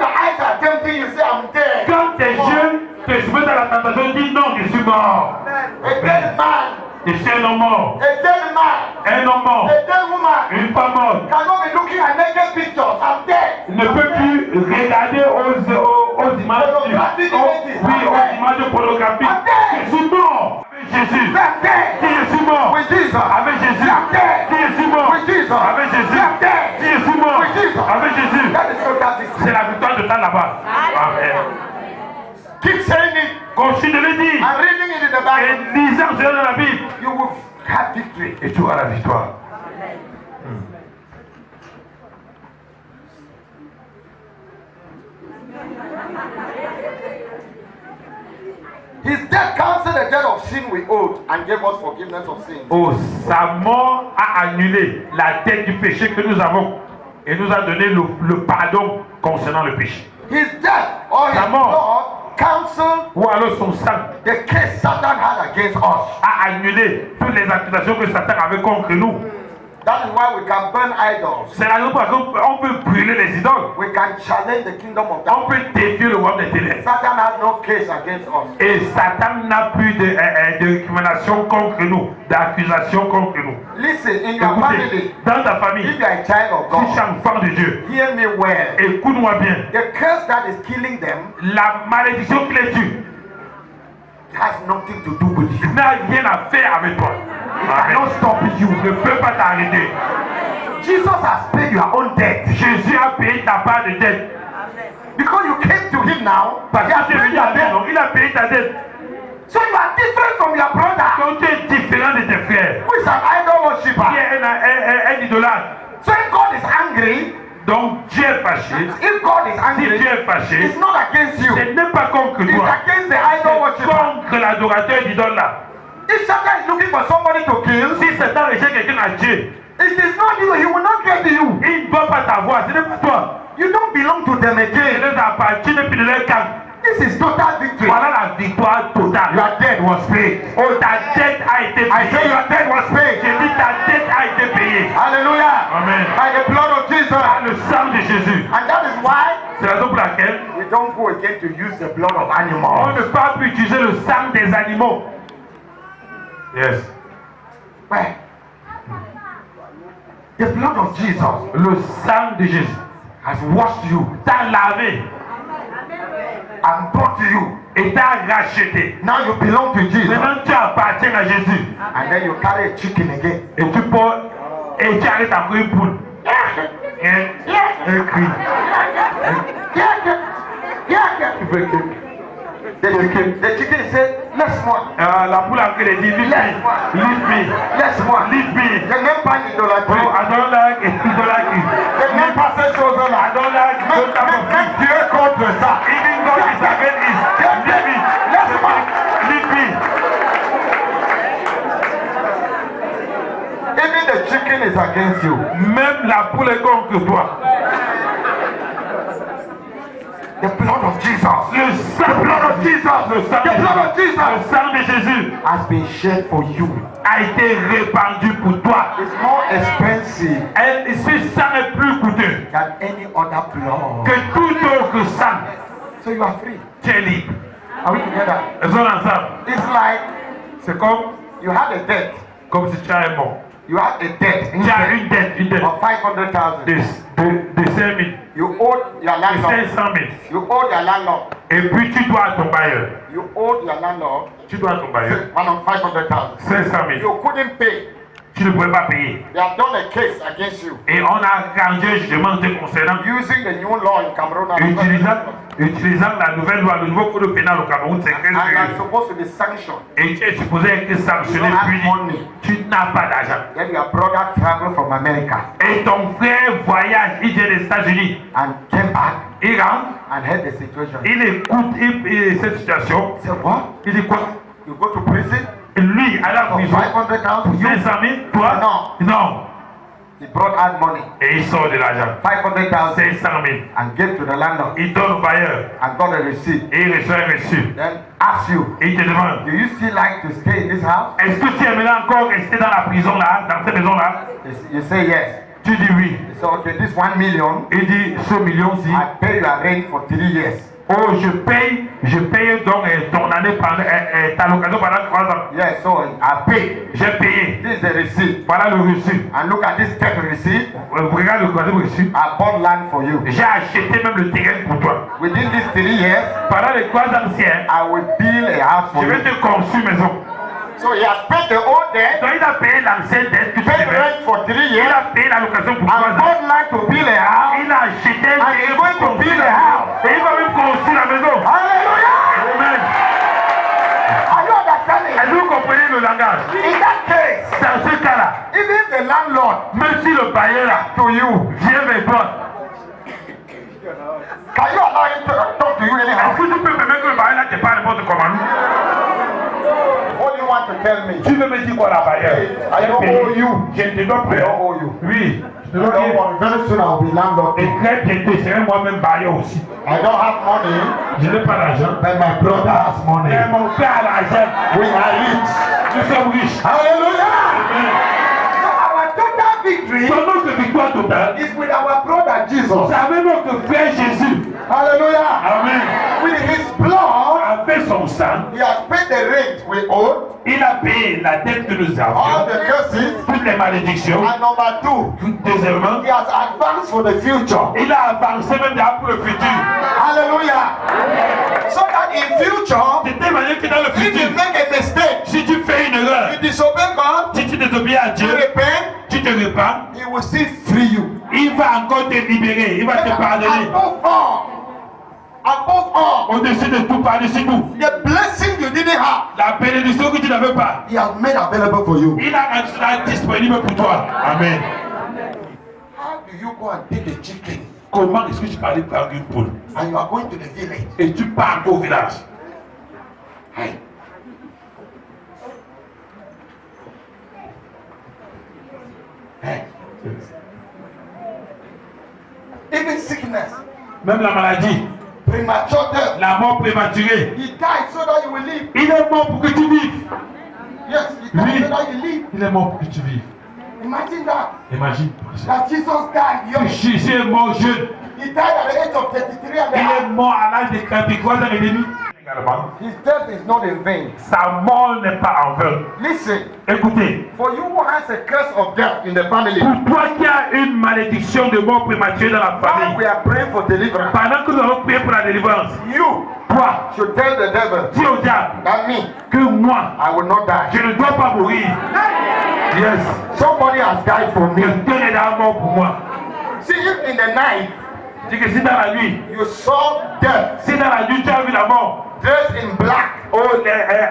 tempting you, say, I'm dead. Quand tes yeux te soumettent à la tentation, dis non, je suis mort. A dead man, Je suis un homme mort. a dead man, Un homme mort. a dead woman Une femme morte. cannot be looking at naked pictures. I'm dead. Ne peut plus regarder aux images, aux images pornographiques. Je suis mort avec Jésus. I'm dead. Si je suis mort With Jesus. avec Jésus. Si je suis mort With Jesus. avec Jésus. Si je suis mort avec Jésus. That is total victory. C'est la victoire totale là-bas. Amen. Keep saying it. Continue de le dire. I'm reading it in the Bible. Et lisant cela dans la Bible. You will have victory. Et tu auras la victoire. His death cancelled the debt of sin we owed and gave us forgiveness of sin. Oh, sa mort a annulé la dette du péché que nous avons et nous a donné le pardon concernant le péché. His death or his Sa mort. blood cancelled Ou alors son sang the case Satan had against us. a annulé toutes les accusations que Satan avait contre nous. That is why we can burn idols. C'est la raison pour laquelle on peut brûler les idoles. We can challenge the kingdom of On darkness. peut défier le roi des ténèbres. Satan has no case against us. Et Satan n'a plus de récrimination contre nous, d'accusation contre nous. Listen, in your Écoutez, family, dans ta famille, if you are a child of si tu es God, enfant de Dieu, hear me well. écoute-moi bien. The curse that is killing them La malédiction qui les tue has nothing to do with you. n'a rien à faire avec toi. I cannot stop you. Ne peut pas t'arrêter. Jesus has paid your own debt. Jésus a payé ta part de dette. Because you came to him now, Parce he has que tu es paid venu your à lui, debt. non? Il a payé ta dette. So you are different from your brother, Donc tu es différent de tes frères. who is an idol Qui worshiper. est un idolâtre. So if God is angry, Donc Dieu est fâché. if God is Si angry, Dieu est fâché, it's not against you. ce n'est pas contre It's toi. against the idol C'est worshiper. contre l'adorateur d'idole là. If Satan is looking for somebody to kill, Si Satan recherche quelqu'un à Dieu, it is not you. He will not get you. il ne doit pas t'avoir. Ce n'est pas toi. You don't belong to them Tu again. les appartiens depuis de leur camp. This is total victory. Voilà la victoire totale. Your debt was paid. Oh, ta dette a été I say payée. your debt was paid. J'ai dit ta dette a été payée. Hallelujah. Amen. By the blood of Jesus. Par le sang de Jésus. And that is why C'est la raison pour laquelle we don't go again to use the blood of on animals. ne peut pas utiliser le sang des animaux. Yes. Where? The blood of Jesus Le sang de Jésus has washed you t'a lavé and brought you. et t'a racheté. Now you belong to Jesus. Maintenant tu appartiens à Jésus. And then you carry a chicken again. Et tu portes et tu arrêtes à une poule. Un cri. The chicken said, let's more. La poule a crié, dit, leave me, leave me, Let's more. leave me. The name by idolatry. Oh, I don't like idolatry. The name passes over. I don't like those type of things. Make Dieu contre ça. Even God is against this. Leave me. Leave me. Even the chicken is against you. Même la poule est contre toi. The blood of Jesus. Le sang, The blood of Jesus. le sang, The blood of le Jesus sang de Jésus has been shed for you. a été répandu pour toi. It's more expensive Et ce sang est plus coûteux than any other blood. que tout autre sang. So you are free. Tu es libre. Are we together? Ils sont ensemble. It's like C'est you had a debt. comme si tu as un mort. You had a debt Tu as une dette of 500,000. de 5 000, You owed your de landlord. 500 000. You owed your landlord. Et puis tu dois à ton bailleur. You owed your landlord Tu dois à ton bailleur 500,000. 500 000. You couldn't pay. Tu ne pouvais pas payer. They have done a case against you Et on a rendu un jugement te concernant. using the new law in Cameroon. Utilisant la nouvelle loi, le nouveau code pénal au Cameroun, c'est And you are 15 supposed to be sanctioned. Et tu es supposé être sanctionné, You don't have puni. money. Tu n'as pas d'argent. Then your brother traveled from America Et ton frère voyage, il vient des États-Unis. and came back Il rentre, and heard the situation. il écoute cette situation. He said, what? Il dit quoi? You go to prison Et lui, à la for prison, 500,000? You? 500 000, toi? Non. Non. He brought out money, Et il sort de l'argent. 500,000, 500 000. and gave to the landlord Il donne au bailleur. and got a receipt. Et il reçoit un reçu. Then ask you, Et il te demande, do you still like to stay in this house? est-ce que tu aimerais encore rester dans la prison là, dans cette maison là? You say yes. Tu dis oui. He said, okay, this 1 million, Il dit ce million-ci. I pay your rent for 3 years. Oh, je paye donc ton année pendant ta location pendant 3 ans. Yes, so I pay. J'ai payé. This is the receipt. Voilà le reçu. And look at this third receipt. Regarde le troisième reçu. I bought land for you. J'ai acheté même le terrain pour toi. Within these 3 years, Pendant les 3 ans, I will build a house for je vais you. te construire une maison. So he has paid the old debt, Donc il a payé l'ancienne dette que tu paid devais. rent for 3 Il years, a payé la location pour 3 and ans. bought land to build a house. Il a acheté un And terrain he's pour going to construire build la a maison. house. Et il va même construire la maison. Hallelujah! Amen. Are you understanding? Est-ce que vous comprenez le langage? In that case, Dans ce cas-là, even if the landlord même si le bailleur là to you, vient vers toi, can you allow him to talk to you est-ce anyhow? que tu peux permettre que le bailleur là te parle n'importe comment? What do you want to tell me? Tu veux me dire quoi la bailleur? I don't owe you. Je te dois I payer. don't owe you. Oui. Je te dois Don't payer. worry, very soon I'll be landlord Et too. très bientôt, je serai moi-même bailleur aussi. I don't have money, Je n'ai pas d'argent. but my brother has money. Mais mon frère a l'argent. We are rich. Nous sommes riches. Hallelujah! Amen. So our total victory Son notre victoire totale, is with our brother Jesus. c'est avec notre frère Jésus. Hallelujah! Amen. With his blood, Avec son sang, he has paid the rent we owed, il a payé la dette que nous all avions, the curses, toutes les malédictions. and number 2, Deuxièmement, he has advanced for the future. il a avancé même déjà pour le futur. Hallelujah! So that in future, De telle manière que dans le if you futur, make a mistake, si tu fais une erreur, you disobey God, si tu désobéis à you Dieu, repent, tu te répands, he will still free you. il va encore te libérer, il va te pardonner. Above all, Au-dessus de tout, par-dessus tout, the blessing you didn't have, la bénédiction que tu n'avais pas, he has made available for you. il a rendu cela disponible pour toi. Amen. How do you go and take a chicken Comment est-ce que tu parlais par une poule and you are going to the village? et tu pars au village? Hey. Hey. Even sickness, Même la maladie, premature death, la mort prématurée, he died so that you will live. il est mort pour que tu vives. Yes, he died Oui. so that you live. Il est mort pour que tu vives. Imagine that. Imagine. That Jesus died young. Jésus est mort jeune. He died at the age of 33 and a Il est half. mort à l'âge de 33 ans et demi. Également, His death is not in vain. sa mort n'est pas en vain. Listen, Écoutez, for you who has a curse of death in the family, pour toi qui as une malédiction de mort prématurée dans la while famille, we are praying for deliverance, pendant que nous allons prier pour la délivrance, you toi, should tell the devil dis au diable that me, que moi, I will not die. je ne dois pas mourir. Yes, Somebody has died for me. quelqu'un est déjà mort pour moi. See, if in the night C'est que si dans la nuit, you saw death si dans la nuit tu as vu la mort, dressed in black,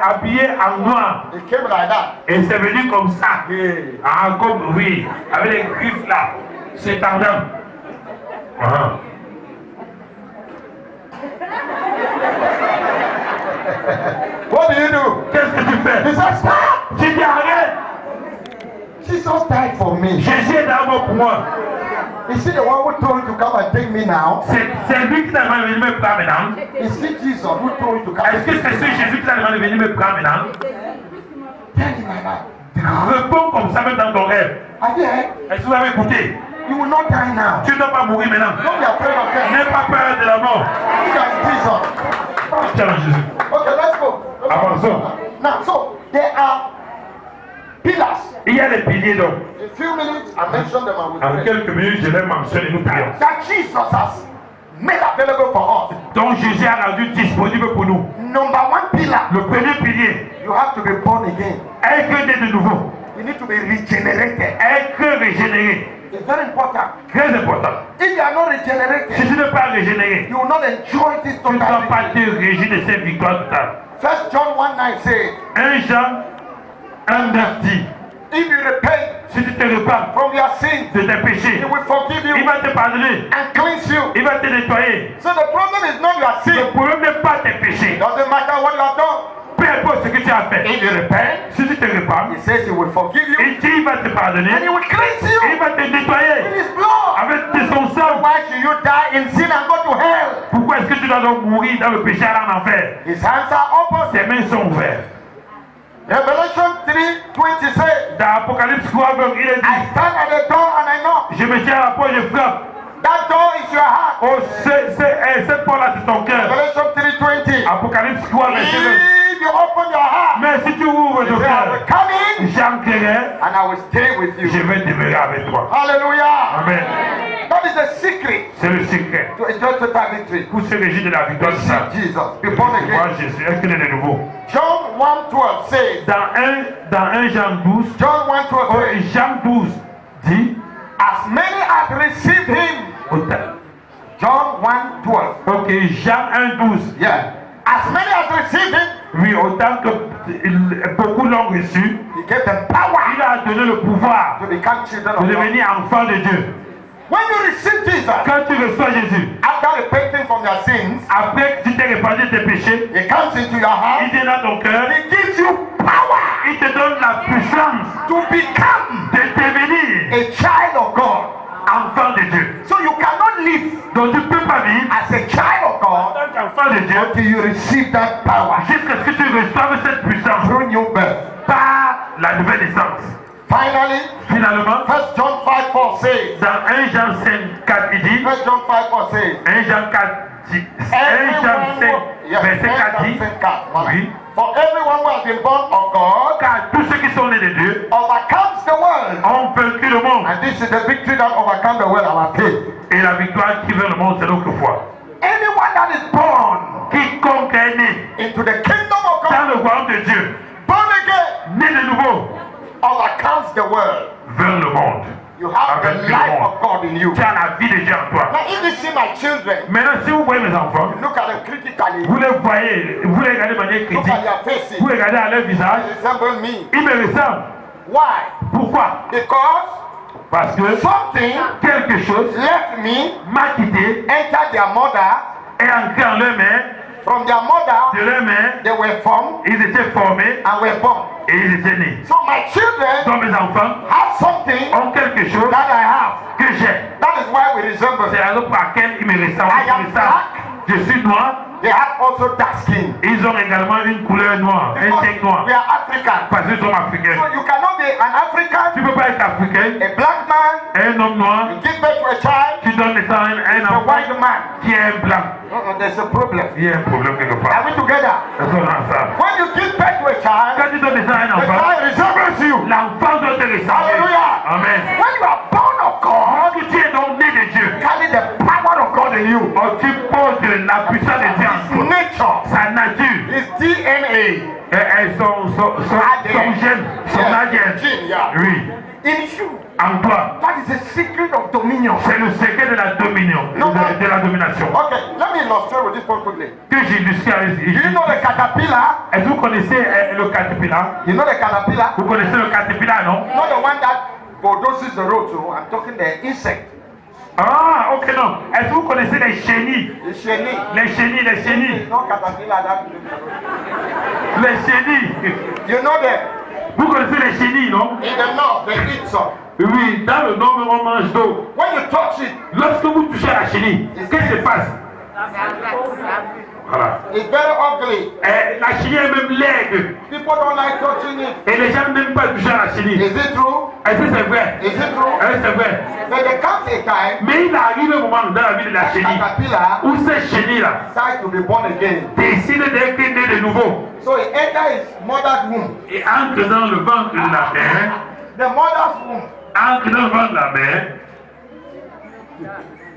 habillé en noir, it came like that. et c'est venu comme ça, ah, comme oui, avec les griffes là, c'est ardent. Ah. What do you do? Qu'est-ce que tu fais? He said, stop! Tu dis arrête, Jesus died for me. Jésus est d'abord pour moi. Is he the one who told you to come and take me now? C'est lui qui t'a demandé de venir me prendre maintenant. Is it Jesus who told you to come Est-ce and que take c'est me? ce Jésus qui t'a demandé de venir me prendre maintenant? Tell him like that. Réponds comme ça même dans ton rêve. Have you heard? Est-ce que vous avez écouté? You will not die now. Tu ne dois pas mourir maintenant. Don't be afraid of death. N'aie pas peur de la mort. Look at Jesus. Tiens, Jésus. Okay, let's go. Avançons. Now, so there are pillars. Il y a les piliers donc. In a few minutes, I mentioned them and En we pray. quelques minutes, je les mentionne et nous prions. That Jesus has made available for us. Donc Jésus a rendu disponible pour nous. Number one pillar, Le premier pilier, you have to be born again. être né de nouveau, You need to be regenerated. être régénéré. It's very important. Très important. If you are not Si regenerated, tu n'es pas régénéré, you will not enjoy this tu ne dois total pas victory. te régir de cette victoire totale. 1 John 1:9 says, 1 Jean 1:9 dit, if you repent si tu te repens from your sins, de tes péchés, he will forgive you il va te pardonner, and cleanse you. il va te nettoyer. So the problem is not your Le sin. problème n'est pas tes péchés. Doesn't matter what you have done. Peu importe ce que tu as fait. If you repent, Si tu te repens, he says he will forgive you il dit il va te pardonner, and he will cleanse il you va te in nettoyer his blood. avec de son sang. Why should you die in sin and go to hell? Pourquoi est-ce que tu dois donc mourir dans le péché à en enfer? His hands are open. Ses mains sont ouvertes. Revelation 3:20 says, Dans Apocalypse 3, il est I dit, stand at the door and I knock. je me tiens à la porte, je frappe. That door is your heart. Oh, cette porte-là, c'est ton cœur. Revelation 3:20. Apocalypse 3, verset 20. If you open your heart, Mais si tu ouvres ton say, I will cœur, come in j'entrerai, and I will stay with je you. vais demeurer avec toi. Hallelujah. Amen. That is the secret C'est le secret to enjoy total victory. pour se régir de la victoire de ça. Receive Jesus. Be born Moi, again. Jésus, est-ce qu'il est de nouveau? John 1:12 says, Dans 1 Jean 12, John 1:12 oh, says, Jean 12 dit, as many as received him. John 1:12. ok, Jean 1 12. Yeah. As many as received him, Oui, autant que beaucoup l'ont reçu, he gave them power il a donné le pouvoir to become children de of God. devenir enfant de Dieu. When you receive Jesus, Quand tu reçois Jésus, after repenting from your sins, après que tu t'es répandu tes péchés, he comes into your heart. il vient dans ton cœur, He gives you power il te donne la puissance to become de devenir a child of God. enfant de Dieu. So you cannot live Donc tu ne peux pas vivre as a child of en God tant qu'enfant de Dieu until you receive that power jusqu'à ce que tu reçoives cette puissance through new birth. par la nouvelle naissance. Finally, Finalement, 1 John 5:4 says, dans 1 Jean 5, 4, il dit, 1 John 5:4 says, 1 Jean 4, 1 Jean 5, verset 4 dit, oui, for everyone who has been born of God car tous ceux qui sont nés de Dieu overcomes the world. ont vaincu le monde. And this is the victory that overcomes the world, our faith. Et la victoire qui veut le monde, c'est notre foi. Anyone that is born Quiconque est né into the kingdom of dans God, le royaume de Dieu, born again, né de nouveau, overcomes the world. vers le monde. You have the life of God in you. Tu as la vie de Dieu en toi. Now, if you see my children, Maintenant, si vous voyez mes enfants, look at them critically. vous les voyez, vous les regardez de manière Look critique, at their faces. vous regardez à leur visage, They resemble me. ils me ressemblent. Why? Pourquoi? Because Parce que something quelque chose left me, m'a quitté entered their mother. et entré en leur main, From their mother, de leur main, they were formed ils étaient formés and were born. et ils étaient nés. So my children Donc mes enfants have something ont quelque chose that I have. que j'ai. That is why we resemble. C'est la raison pour laquelle ils me ressemblent. I am Ils me ressemblent. Je suis noir. They have also dark skin. Ils ont également une couleur noire, un Because teint noir. we are African. Parce qu'ils sont africains. So you cannot be an African, Tu ne peux pas être africain, a black man, un homme noir, you give birth to a child, tu donnes naissance à un a enfant white man. qui est un blanc. There's a problem. Il y a un problème quelque Are part. we together? Est-ce qu'on est ensemble? When you give birth to a child, Quand tu donnes naissance à un the enfant, child resembles you. l'enfant doit te ressembler. Hallelujah. Amen. When you are born of God, Quand tu es donc né de Dieu, carry the power of God in you. oh, tu poses la puissance de Dieu en toi. Nature, Sa nature, his DNA, et son gène, son ADN. gene, yeah. Oui, in you. en toi. That is the secret of dominion. C'est le secret de la dominion, de la domination. Okay, let me illustrate with this one quickly. Que j'illustre avec Do you know the caterpillar? Est-ce que vous connaissez le caterpillar? You know the caterpillar? Vous connaissez le caterpillar, non? Not the one that bulldozes the road to. I'm talking the insect. Ah, ok, non. Est-ce que vous connaissez les chenilles? The chenille. Les chenilles, les chenilles. It's not caterpillar that. Les chenilles. You know them. Vous connaissez les chenilles, non? In the north, they eat some. Oui, dans le nord, on mange d'eau. When you touch it, Lorsque vous touchez à la chenille, qu'est-ce qui se passe? Voilà. it's very ugly. La chenille est même laide. People don't like touching it. Et les gens n'aiment pas toucher à la chenille. Is it true? Est-ce que c'est vrai? Is it true? C'est vrai. But there comes a time Mais il arrive un moment dans la vie de la that chenille caterpillar où cette chenille-là decides to be born again. décide d'être née de nouveau So he enters his mother's womb. et entre dans le ventre de la mère, The mother's womb. entre dans le ventre de la mère,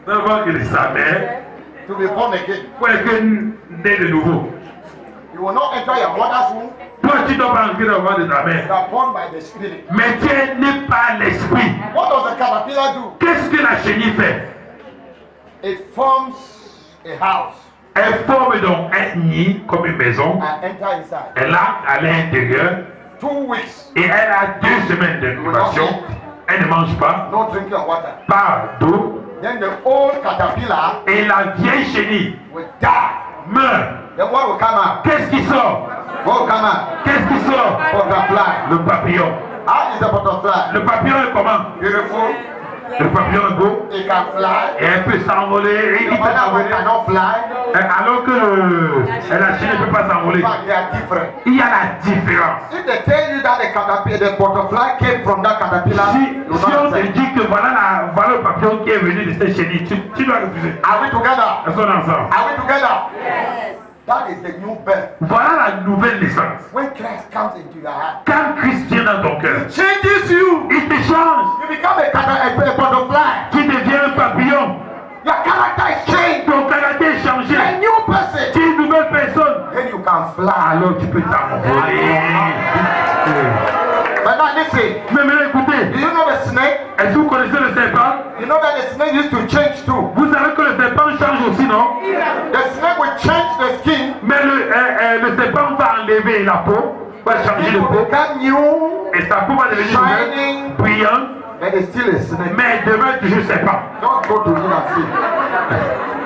dans le ventre de sa mère, To be born again. pour être née de nouveau. You will not enter your mother's womb. Toi, tu ne dois pas entrer dans le ventre de ta You mère, are born by the spirit. mais tu es né par l'esprit. What does the caterpillar do? Qu'est-ce que la chenille fait? It forms a house Elle forme donc un nid comme une maison. and enter inside. Elle a à l'intérieur 2 weeks. et elle a 2 semaines d'incubation. Elle ne mange pas, No drinking of water. pas d'eau. Then the old caterpillar Et la vieille chenille will die. meurt. Then what will come out? Qu'est-ce qui sort? What will come out? Qu'est-ce qui sort? Butterfly. Le papillon. How is the butterfly? Le papillon est comment? Beautiful. Le papillon est beau. It can fly. Et elle peut s'envoler. Il The peut other one s'envoler. cannot fly. Alors que la Chine ne peut pas s'envoler. In fact, they are different. Il y a la différence. If they tell you that the butterfly came from that caterpillar, Si you on don't te accept. dit que voilà le papillon qui est venu de cette chenille, tu dois refuser. Are we together? Elles sont ensemble. Are we together? Yes. That is the new birth. Voilà la nouvelle naissance. When Christ comes into your heart, Quand Christ vient dans ton cœur, changes you. il te change. You become a butterfly. Tu deviens un papillon. Your character is changed. Ton caractère est changé. A new person. Tu es une nouvelle personne. Then you can fly. Alors tu peux t'envoler. But now listen. Mais maintenant écoutez, Do you know the snake? est-ce que vous connaissez le serpent? You know that the snake used to change too. Vous savez que le serpent change aussi, non? The snake will change the skin. Mais le serpent va enlever la peau, va changer It de will peau. become new, Et sa peau va devenir nouvelle, shining, brillante. but it's still a snake. Mais demain toujours serpent. Don't go to him and see.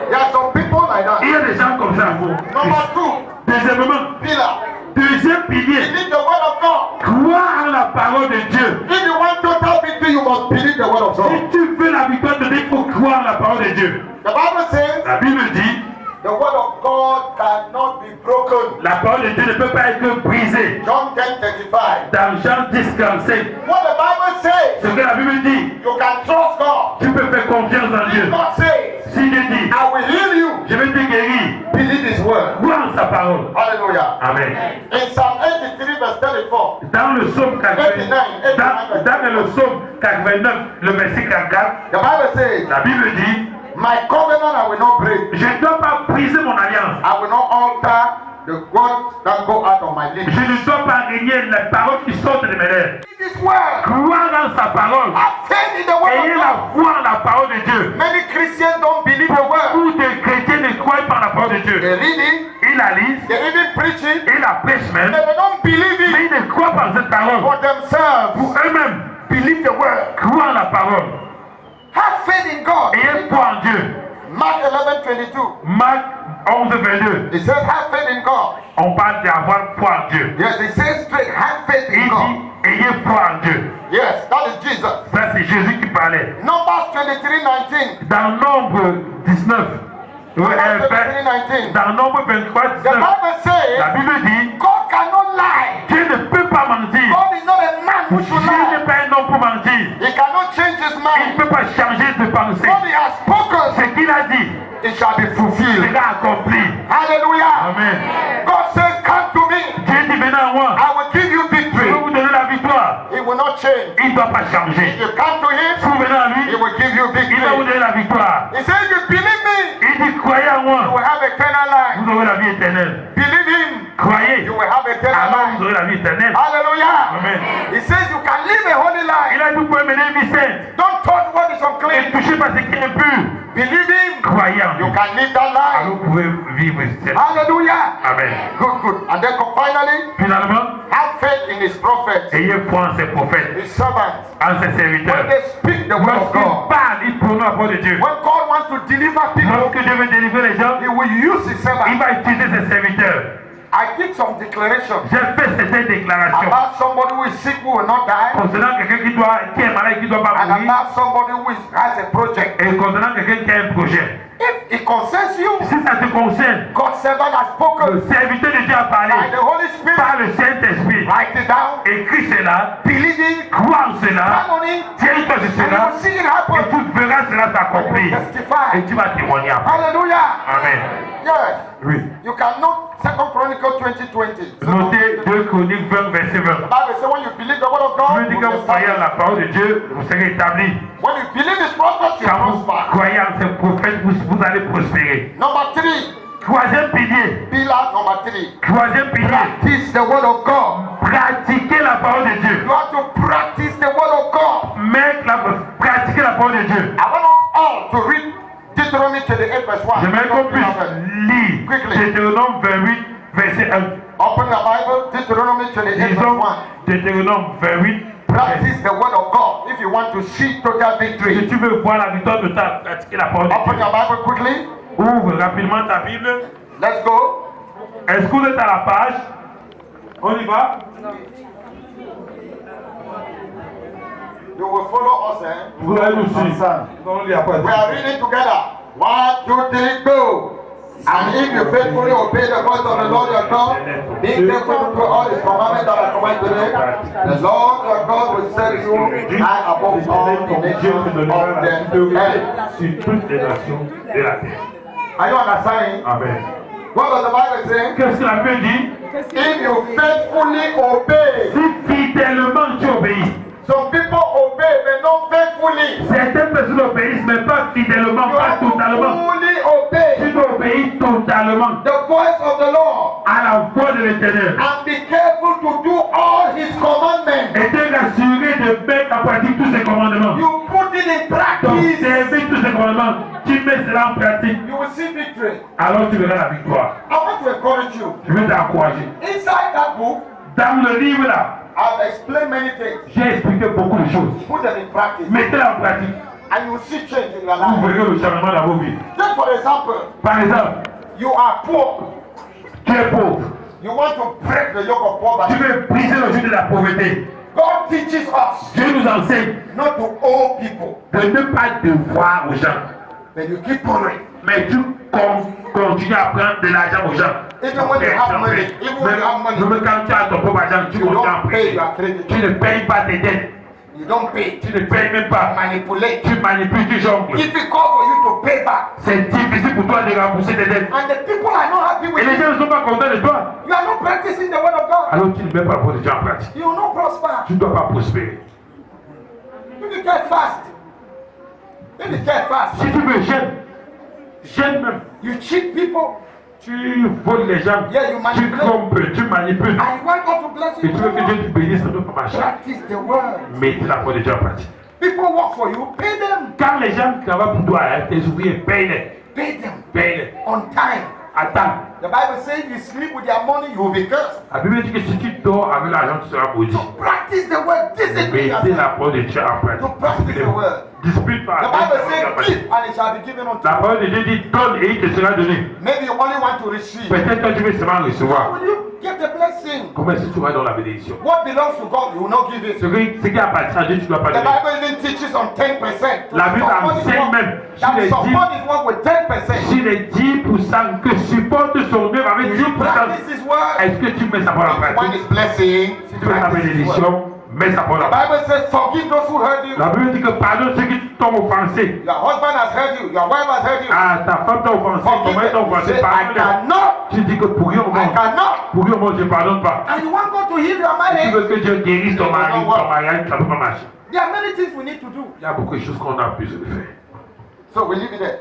There are some people like that. Il y a des gens comme ça. Number two, Deuxièmement, pillar. deuxième pilier, Believe the word of God. croire en la parole de Dieu. If you want total victory, you must believe the word of God. Si tu veux la victoire de Dieu, il faut croire en la parole de Dieu. The Bible says La Bible dit, the word of God cannot be broken. la parole de Dieu ne peut pas être brisée. John 10:35. Dans Jean 10, 45, What the Bible says, ce que la Bible dit, you can trust God. tu peux faire confiance en Dieu. If God says, Si Dieu dit, I will heal you, je vais te guérir, believe His word. crois en sa parole. Hallelujah. Amen. In Psalm 83, verse 34, Dans le psaume 89, dans le psaume 89, le verset 44, the Bible says, la Bible dit, my covenant I will not break. je ne dois pas briser mon alliance. I will not alter the words that go out of my lips. Je ne dois pas régner les paroles qui sortent de mes lèvres. This word, Croire dans sa parole. have faith in the word Ayez of la God. foi en la parole de Dieu. Many Christians don't believe the word. Beaucoup de chrétiens ne croient pas en la parole de Dieu. They read it, Ils la lisent, they even preach it, ils la prêchent même, and they don't believe mais it ils ne croient pas en cette parole. for themselves. Pour eux-mêmes, Believe the word. croient en la parole. Have faith in God. Ayez foi en Dieu. Mark 11:22. Marc 11, 22. It says, have faith in God. On parle d'avoir foi en Dieu. Yes, it says straight, have faith Il in God. dit, ayez foi en Dieu. Yes, that is Jesus. Ça, c'est Jésus qui parlait. Numbers 23:19. Dans Nombre 19, Numbers 23:19. dans Nombre 23, The 19, Bible la says, Bible dit, God cannot lie. Dieu ne peut pas mentir. God is not a man who Dieu should n'est lie. pas un homme pour mentir. He cannot change his Il ne mind. peut pas changer de pensée. What he has spoken, Ce qu'il a dit it shall be fulfilled. sera accompli. Hallelujah. Amen. God says, come to me. Dieu dit, venez à moi. I will give you Je vais victory. vous donner la victoire. He will not change. Il ne doit pas changer. You come to Si him, vous venez à he lui, will give you il va vous victory. donner la victoire. He says, you believe me, Il dit, croyez en you will moi. have eternal life. Vous aurez la vie éternelle. Believe him, Croyez. you will have eternal Alors life. vous aurez la vie éternelle. Hallelujah. Amen. He says you can live a holy Il life. a dit, vous pouvez mener une vie sainte. Don't touch what is Et unclean. touchez pas ce qui est impur. Believe him, Croyez en you lui. can live that Alors life. vous pouvez vivre cette. Hallelujah. Amen. Good, good. And then finally, Finalement, have faith in his prophets, ayez foi en ses prophètes, his servants. en ses When serviteurs. they speak the word of Lorsqu'ils God, parlent, ils prononcent la parole de Dieu. when God wants to deliver people, Lorsque Dieu veut délivrer les gens, he will use his il servants. va utiliser ses serviteurs. I did some declarations J'ai fait certaines déclarations about somebody who is sick who will not die, concernant quelqu'un qui est malade et qui ne doit pas and mourir, about somebody who has a project. et concernant quelqu'un qui a un projet. If it concerns you, Si ça te concerne, God's servant has le spoken serviteur de Dieu a parlé by the Holy Spirit. par le Saint-Esprit. Write it down, Écris cela, believe it, crois en cela, stand on it, tiens-toi sur and you cela, will see it et happen. tu verras cela And you s'accomplir. will testify. Et tu vas témoigner après. Hallelujah. Amen. Yes. Oui. You can note 2 Chronicles 20:20. Notez 2 Chroniques 20, verset 20. The Bible says when you believe the word of God, Dieu dit you que will vous croyez en establish. la parole de Dieu, vous serez établis. When you believe his prophets, you Quand vous prosper. croyez en ces prophètes, vous allez prospérer. Number 3, Troisième pilier. pillar number 3. Troisième pilier. Practice the word of God. Pratiquer la parole de Dieu. You have to practice the word of God. Pratiquer la parole de Dieu. I want us all to read Deuteronomy 28 verse 1. J'aimerais qu'on puisse lire Quickly. Deutéronome 28, verset 1. Open your Bible, Deuteronomy 28 verse Disons 1. Deutéronome 28. Practice the word of God if you want to see total Si victory. tu veux voir la victoire de ta, pratiquer la parole de Open Dieu. your Bible quickly. Ouvre rapidement ta Bible. Let's go. Est-ce que vous êtes à la page? On y va? You will follow us, eh? Vous allez nous suivre. Ensemble. Non, il n'y a pas de We are reading together. 1, 2, 3, go. And if you faithfully obey the voice of the Lord your God, being faithful to all his commandments that I command today, the Lord your God will set you high above all the nations of the earth. sur toutes les nations de la terre. Are you understanding? Amen. What does the Bible say? Qu'est-ce que la Bible dit? If you faithfully obey, Si fidèlement tu obéis. some people obey but not faithfully. Certaines personnes obéissent, mais pas fidèlement, You pas have to totalement. fully obey Tu dois obéir totalement the voice of the Lord à la voix de l'Éternel. and be careful to do all his commandments. Et t'es assuré de mettre en pratique tous ces commandements. You put it in practice. D'observer tous ces commandements. Tu mets cela en pratique. You will see victory. Alors tu verras la victoire. I want to encourage you. Je veux t'encourager. Inside that book, Dans le livre là, I've explained many things. j'ai expliqué beaucoup de choses. Put them in practice. Mettez-la en pratique. And you will see change in your Vous life. verrez le changement dans vos vies. Take for example, Par exemple, you are poor. tu es pauvre. You want to break the yoke of Tu poverty. veux briser le joug de la pauvreté. God teaches us Dieu nous enseigne not to owe people, de ne pas devoir aux gens. but you keep borrowing. Mais tu continues à prendre de l'argent aux gens. Even when you have money, even when you have money, Même quand tu as ton propre argent, tu you continues à don't pay prêter. your credit. Tu ne payes pas tes dettes. You don't pay. Tu ne payes même pas. Manipulate. Tu manipules, tu jongles. Difficult for you to pay back. C'est difficile pour toi de rembourser tes dettes. And the people are not happy Et with les you. gens ne sont pas contents de toi. You are not practicing the word of God. Alors tu ne mets pas la voix de Dieu en pratique. You will not prosper. Tu ne dois pas prospérer. If you get fast, if you get fast, Si tu veux, gêne même. you cheat people. Tu voles les gens. Yeah, you Tu manipulate. trompes, tu manipules. I want God to bless Et you. tu veux que Dieu te bénisse dans ton marché. Practice the word. Mettez la voix de Dieu en pratique. People work for you, pay them. Quand les gens travaillent pour toi, hein, tes ouvriers, paye-les. Pay them Paye-les. on time. Attends. The Bible says if you sleep with their money, you will be cursed. La Bible dit que si tu dors avec l'argent, tu seras maudit. Practice the word. Discipline Mettez yourself. la parole de Dieu en pratique. To practice the word. Dispute pas. The Bible says give and it shall be given unto La you. parole de Dieu dit donne et il te sera donné. Maybe you only want to receive. Peut-être que tu veux seulement How recevoir. will you get the blessing? Comment est-ce que tu vas dans la bénédiction? What belongs to God, you will not give it. Ce qui appartient à Dieu, tu ne dois pas The donner. Bible even teaches on 10%. La Bible enseigne même sur les Someone is one with 10%. Si les 10% que supporte son œuvre avec 10%, Practice his word. est-ce que tu mets sa parole en One pratique? is blessing. Si tu veux ta Practice his word. bénédiction, mets sa parole The en pratique. Bible says, forgive those who hurt you. La Bible dit que pardonne ceux qui t'ont offensé. Your husband has hurt you. Your wife has hurt you. Ah, ta femme t'a offensé, Forgive comment elle t'a them. You offensé? say, I Pardonne-les. cannot. Tu dis que pour rien au I monde, cannot. je ne pardonne pas. And you want God to heal your Tu marriage. veux que Dieu guérisse ton mari, ton mariage, ça ne peut pas marcher. There are many things we need to do. Il y a beaucoup de choses qu'on a besoin de faire. So we leave it there.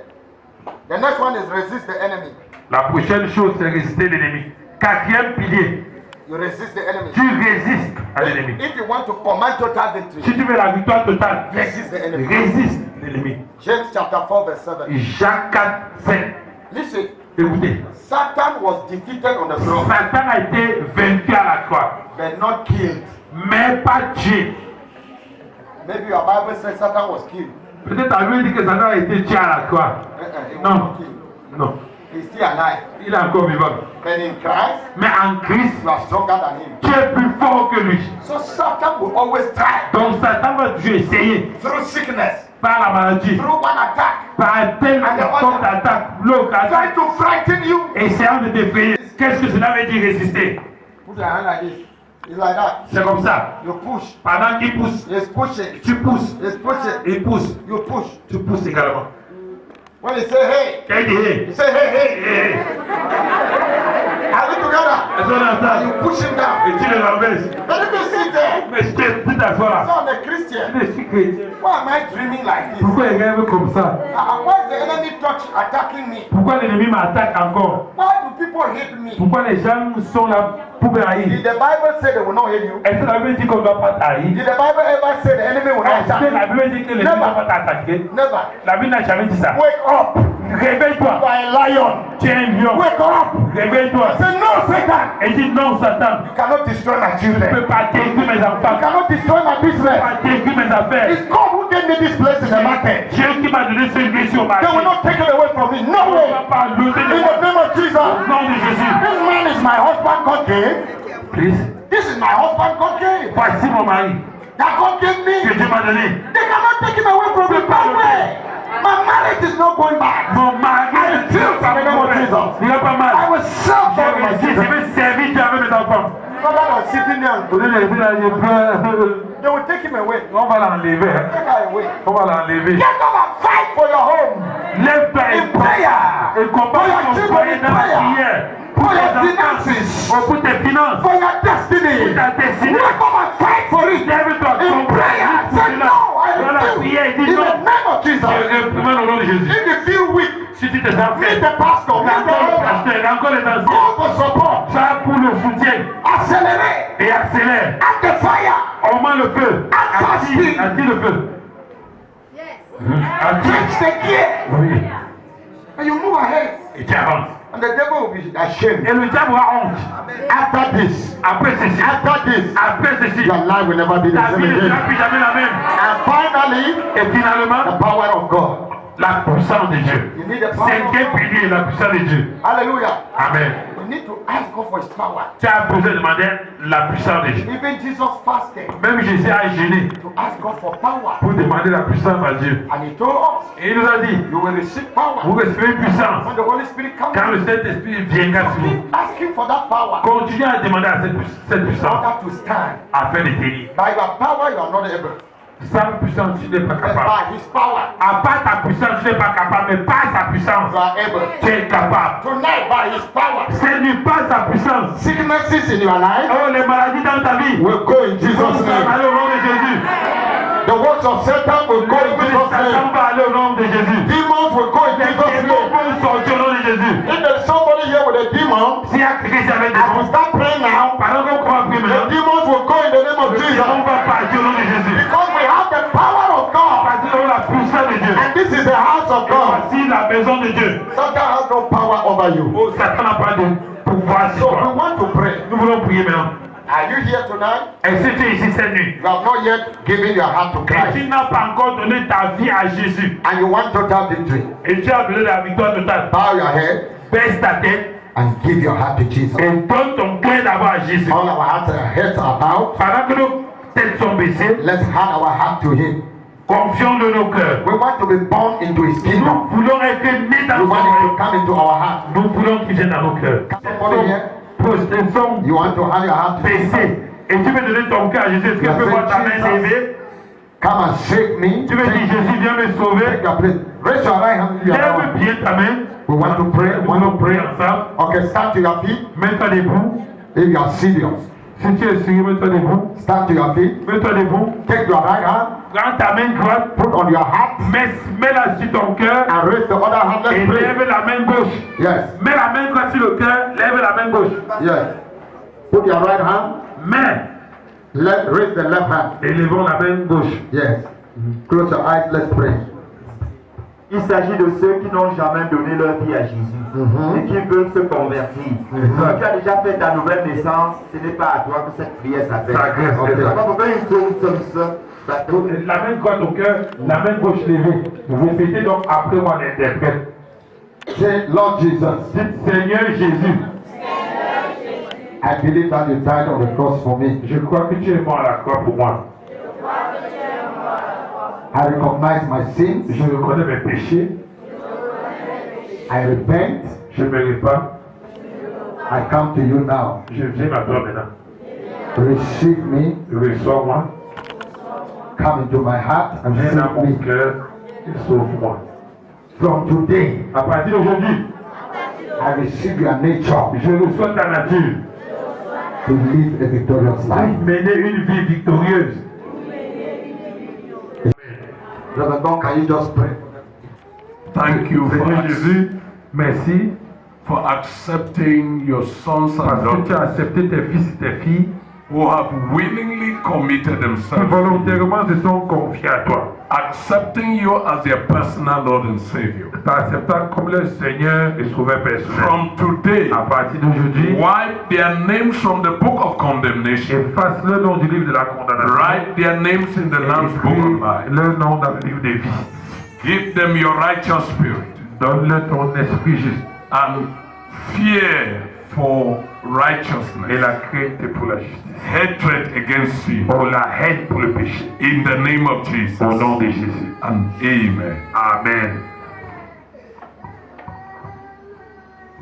The next one is resist the enemy. La prochaine chose, c'est résister l'ennemi. Quatrième pilier, You resist the enemy. tu résistes à l'ennemi. If you want to command total victory, Si tu veux la victoire totale, resist the enemy. résiste l'ennemi. James chapter 4 verse 7. Jacques 4, 7. Listen, Écoutez, Satan was defeated on the cross, Satan a été vaincu à la croix, but not killed. mais pas tué. Maybe your Bible says Satan was killed. Peut-être à lui dit que Satan a été tué à la croix. He was Non, not killed. non. He's still alive. Il est encore vivant. But in Christ, Mais en Christ, you are stronger than him. tu es plus fort que lui. So Satan will always try Donc Satan va toujours essayer through sickness, par la maladie, through one attack, par un tel forte attaque, l'autre try attaque, to frighten you. essayant de t'effrayer. Qu'est-ce que cela veut dire résister? Put your hand like this. It's like that. C'est comme ça. You push. Pendant qu'il pousse, He's pushing. tu pousses. He's pushing. Il pousse, You push. tu pousses également. When he say hey, Quel dit hey? you say hey, hey. Hey. Are we together? Est-ce qu'on est And ensemble? you push him down. Et tu le renverses. Let him sit there. Mais je te dis ta foi là. So I'm a Christian. Je suis chrétien. Why am I dreaming like this? Pourquoi il rêve comme ça? Why is the enemy attacking me? Pourquoi l'ennemi m'attaque encore? Why do people hate me? Pourquoi les gens sont là pour me haïr? Did the Bible say they will not hate you? Est-ce que la Bible dit qu'on ne doit pas t'haïr? Did the Bible ever say the enemy will not Est-ce attack que la you? Bible dit que l'ennemi ne va pas t'attaquer? Never. La Bible n'a jamais dit ça. Wake up. Réveille-toi. You are a lion. Tu es un lion. Wake up. Réveille-toi. Say no, Satan. Et dis non, Satan. You cannot destroy my Tu ne children. peux pas détruire mes You enfants. cannot destroy my Tu ne peux business. pas détruire mes affaires. It's God who gave me this place in the market. Dieu qui m'a donné ce lieu sur ma They will vie. not take it away from me. No On ne way. va pas l'ôter In de the moi. name of Au Jesus. nom de Jésus. This man is my husband God gave. Please. This is my husband God gave. Voici mon mari. that God gave me, que Dieu m'a donné. they cannot take him away from me. No way. My marriage is not going back. Mon mari I refuse in the name of Jesus. Il n'a pas mal. I will serve God with my Je children. vais servir Dieu avec mes enfants. Rather than sitting there, Au lieu de laisser là, j'ai peur. they will take him away. On va l'enlever. Take her away. On va l'enlever. Get up and fight for your home. Lève-toi In prayer. et combat For your ton children foyer in dans la prayer. prière. For your tes enfants. finances. Oh, pour tes finances. For your destiny. Ta destinée. Wake up and fight for it. Lève-toi. In prayer. Say no. Dans la I prière, refuse. dis In non. the name of Jesus. Au nom de Jésus. If you feel weak, Si tu te sens meet faible, the pastor. Meet the encore le elder. pasteur, encore les anciens. Go for support. Ça pour le soutien Accelerate. et accélère. At the fire. On met le feu. Attends. Attire le feu. Attire. Change the gear. Oui. And you move ahead. Et tu avances. And the devil will be ashamed. Et le diable aura honte. After this. Après ceci. After this. Après ceci. Your life will never be the Ta same vie ne sera again. plus jamais la même. And finally, Et finalement, the power of God. la puissance de Dieu. You need the power of Cinquième God. pilier, la puissance de Dieu. Hallelujah. Amen. You need to ask God for his power. Tu as besoin de demander la puissance de Dieu. Even Jesus fasted Même Jésus a gêné to ask God for power. pour demander la puissance à Dieu. And he told us, Et il nous a dit, you will receive power vous recevez une puissance when the Holy Spirit comes. quand le Saint-Esprit viendra sur vous. Keep asking for that power Continuez à demander à cette in puissance order to stand. afin de tenir. By your power, you are not able. Sans puissance, tu n'es pas But capable. by his power, À part ta puissance, tu n'es pas capable, mais par sa puissance, you are able. tu es capable. Tonight, by his power, C'est du par sa puissance. sicknesses in your life Oh, les maladies dans ta vie. will go in Jesus' Ça va name. aller au nom de Jésus. The works of Satan will go in Jesus' Ça name. va aller au nom de Jésus. Demons will go in Les Jesus' démons name. vont sortir au nom de Jésus. If there is somebody here with a demon, S'il y a quelqu'un qui avait des as we démons, start praying now, pendant qu'on croit the maintenant, demons will go in the name of les Jesus. démons vont partir au nom de Jésus. Because we have the power of God. Parce que nous avons la puissance de Dieu. And this is the house of God. Voici la maison de Dieu. Satan has no power over you. Oh, Satan n'a pas de pouvoir sur So we toi. want to pray. Nous voulons prier maintenant. Are you here tonight? Est-ce que tu es ici cette nuit? You have not yet given your heart to Et Christ. tu n'as pas encore donné ta vie à Jésus. And you want total victory. Et tu as besoin de la victoire totale. Bow your head Baisse ta tête and give your heart to Jesus. et donne ton cœur d'abord à Jésus. All our heads are bowed. Pendant que nos têtes sont baissées, Let's hand our heart to Him. confions de nos cœurs. We want to be born into His Nous kingdom. voulons être nés dans We son want Him royaume. to come into our heart. Nous voulons qu'il vienne dans nos cœurs. Somebody here, Nous sommes you want to hand your heart to Jesus. baissés. Et tu veux donner ton cœur à Jésus. Est-ce que tu peux voir ta main levée? Come and shake me. Tu veux dire Jésus, viens me Take sauver. your place. Raise your right hand. Your Lève right bien ta main. We want to pray. Nous voulons prier ensemble. Okay, stand to your feet. Mets-toi debout. If you are serious, Si tu es sérieux, mets-toi debout. stand to your feet. Mets-toi debout. Take your right hand. Prends ta main droite. Put on your heart Mets-la sur ton cœur. and raise the other hand. Et Let's pray. lève la main gauche. Yes. Mets la main droite sur le cœur. Lève la main gauche. Yes. Put your right hand. Mets. Raise the left hand. Élevons la main gauche. Yes. Close your eyes. Let's pray. Il s'agit de ceux qui n'ont jamais donné leur vie à Jésus et qui veulent se convertir. Si tu as déjà fait ta nouvelle naissance, ce n'est pas à toi que cette prière s'appelle. La main droite au cœur, la main gauche levée. Vous répétez donc après moi l'interprète. Say, Lord Jesus, Dites Seigneur Jésus, I believe that you died on the cross for me. je crois que tu es mort à la croix pour moi. I recognize my sins. Je reconnais mes péchés. I repent. Je me répands. I come to you now. Je viens à toi maintenant. Receive me. Reçois-moi. Come into my heart and Viens dans save mon me. cœur et sauve-moi. From today, À partir d'aujourd'hui, I receive your nature je reçois ta nature. to live a victorious life. Mener une vie victorieuse. Brother God, can you just pray? Thank you for, Seigneur Jésus, merci for accepting your sons parce and que tu as daughters accepté tes fils et tes filles who have willingly committed qui themselves, volontairement se sont confiés à toi. accepting you as their personal Lord and Savior. T'acceptant comme leur Seigneur et Sauveur personnel. From today, À partir d'aujourd'hui, wipe their names from the book of condemnation. efface le nom du livre de la condamnation. Write their names in the Lamb's book Écris of life. le nom dans le livre des vies. Give them your righteous spirit Donne-leur ton esprit juste. and fear for righteousness. Et la crainte pour la justice. Hatred against sin. Pour la haine pour le péché. In the name of Jesus. Au nom de Jésus. And amen. Amen.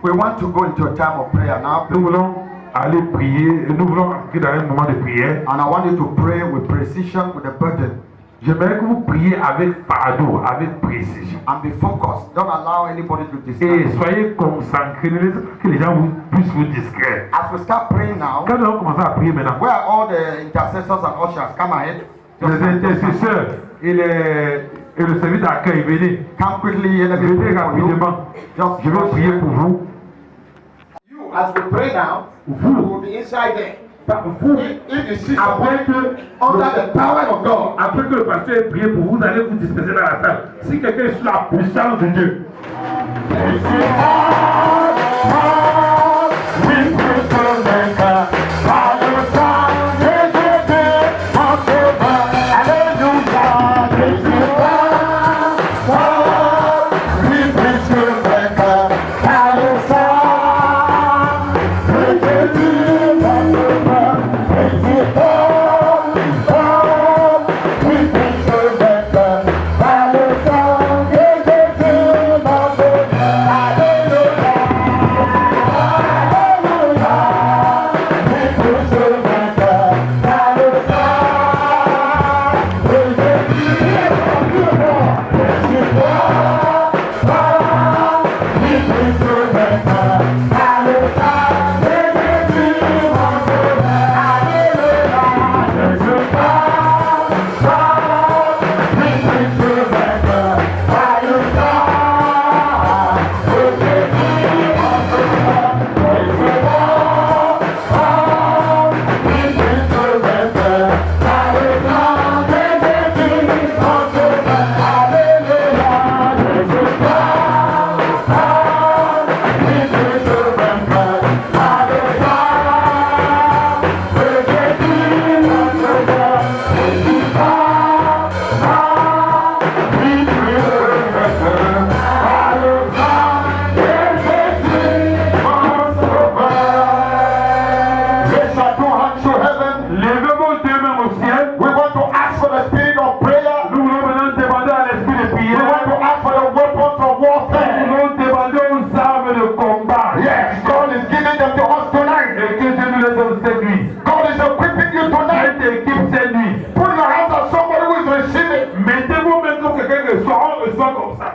We want to go into a time of prayer now. Nous voulons aller prier. Nous voulons entrer dans un moment de prière. And I want you to pray with precision, with a burden. J'aimerais que vous priez avec fardeau, avec précision. And be focused. Don't allow anybody to Et distract. soyez concentrés, que les gens puissent vous distraire. As we start praying now, Quand nous allons commencer à prier maintenant, where are all the intercessors and ushers? Come ahead. les intercesseurs et le service d'accueil, venez. Come quickly and let me pray Venez for you. rapidement. Just Je vais prier pour vous. you, as we pray now, you will be inside there. Vous, If you see après somebody que, under the power of God, après que le pasteur ait prié pour vous, vous allez vous disperser dans la salle. Si quelqu'un est sous la puissance de Dieu,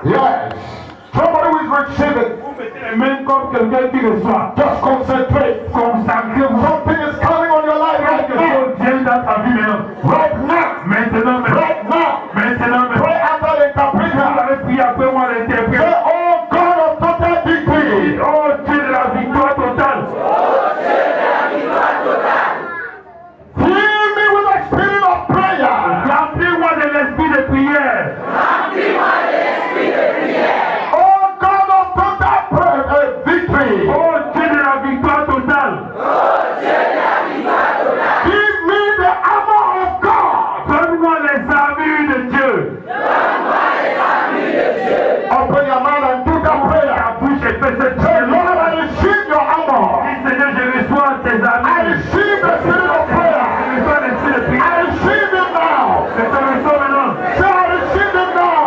yes, somebody who is receiving, just concentrate. Something is coming on your life right now. Right now. Right now. Pray after the interpreter. Say, oh God of total victory. Fill me with the spirit of prayer. Oh God of total victory. Give me the armor of God. Open your mouth and do that prayer. Say, Lord, I receive your armor. I receive the spirit of prayer. I receive it now. Say, I receive it now.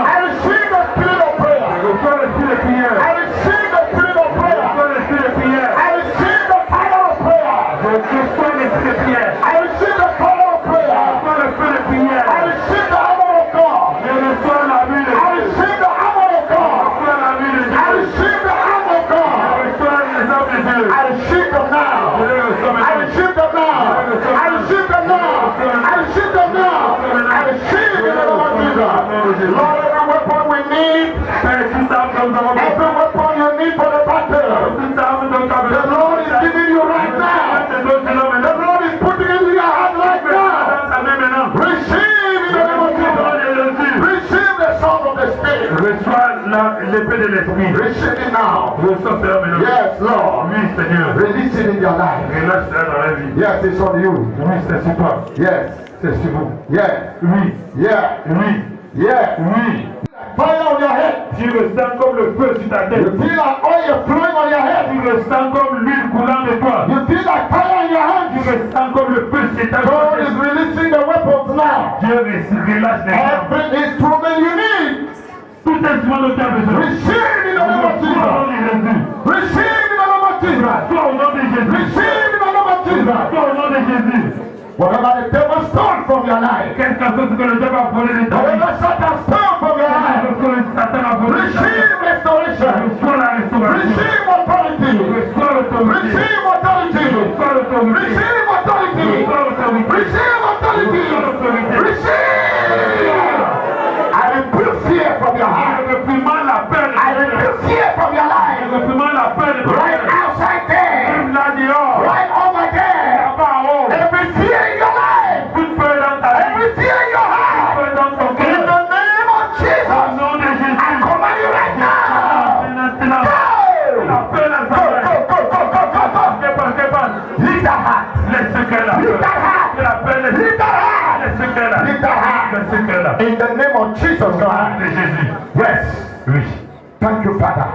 I receive the spirit of prayer. I receive the spirit of prayer. I receive the power of prayer. I receive the power of prayer. I receive the armor of God. I receive the armor of God. I receive the armor of God. I receive them now. I receive them now. I receive them now. I receive them now. I receive in the name of Jesus. Lord, every weapon we need, every weapon you need for the battle, the Lord is giving you right now. The Lord is putting it in your hand right now. Receive in the name of Jesus. Receive the sword of the Spirit. Receive it now. Yes, Lord. Release it in your life. Yes, it's on you. Yes. C'est sur vous. Yes. Oui. Yeah. Oui. Yeah. Oui. fire on your head. Tu le sens comme le feu sur ta tête. You feel like oil flowing on your head. Tu le sens comme l'huile coulant de toi. You feel like fire in your hands. Tu le sens comme le feu sur ta God is tête. releasing the weapons now. Dieu relâche les armes. Every instrument you need, Tout instrument dont tu as besoin. receive in the name of Sois au nom Jesus. de Jésus. Receive in the name of Jesus. Sois au nom de Jésus. Receive in the name of Jesus. Sois au nom de Jésus. Whatever the devil stole from your life, Quelque chose que le diable a volé de ta vie. whatever Satan stole from your life, Quelque chose que Satan a volé de ta vie. receive restoration. Reçois la restauration. Receive authority. Reçois l'autorité. Receive authority. Reçois l'autorité. Receive authority. Reçois l'autorité. Receive authority. Receive. I rebuke fear from your heart. Je réprimande la peur de I ta vie. rebuke fear from your Je life. réprimande la peur de ta Right vie. outside there. Même là dehors. Right over there. Là-bas en haut. Every fear in your life. Toute peur dans ta vie. Every fear in your heart. Peur dans ton In cœur. the name of Au Jesus. nom de Jésus. I command you right now. Maintenant. Go. La peur dans ta vie. Go. Leave that heart. Laisse ce cœur là. Leave that heart. Que la peur laisse. Leave that heart. Laisse ce cœur là. Leave that heart. Laisse ce cœur là. In the name of Jesus De Christ. Jésus. Yes. Oui. Thank you, Father.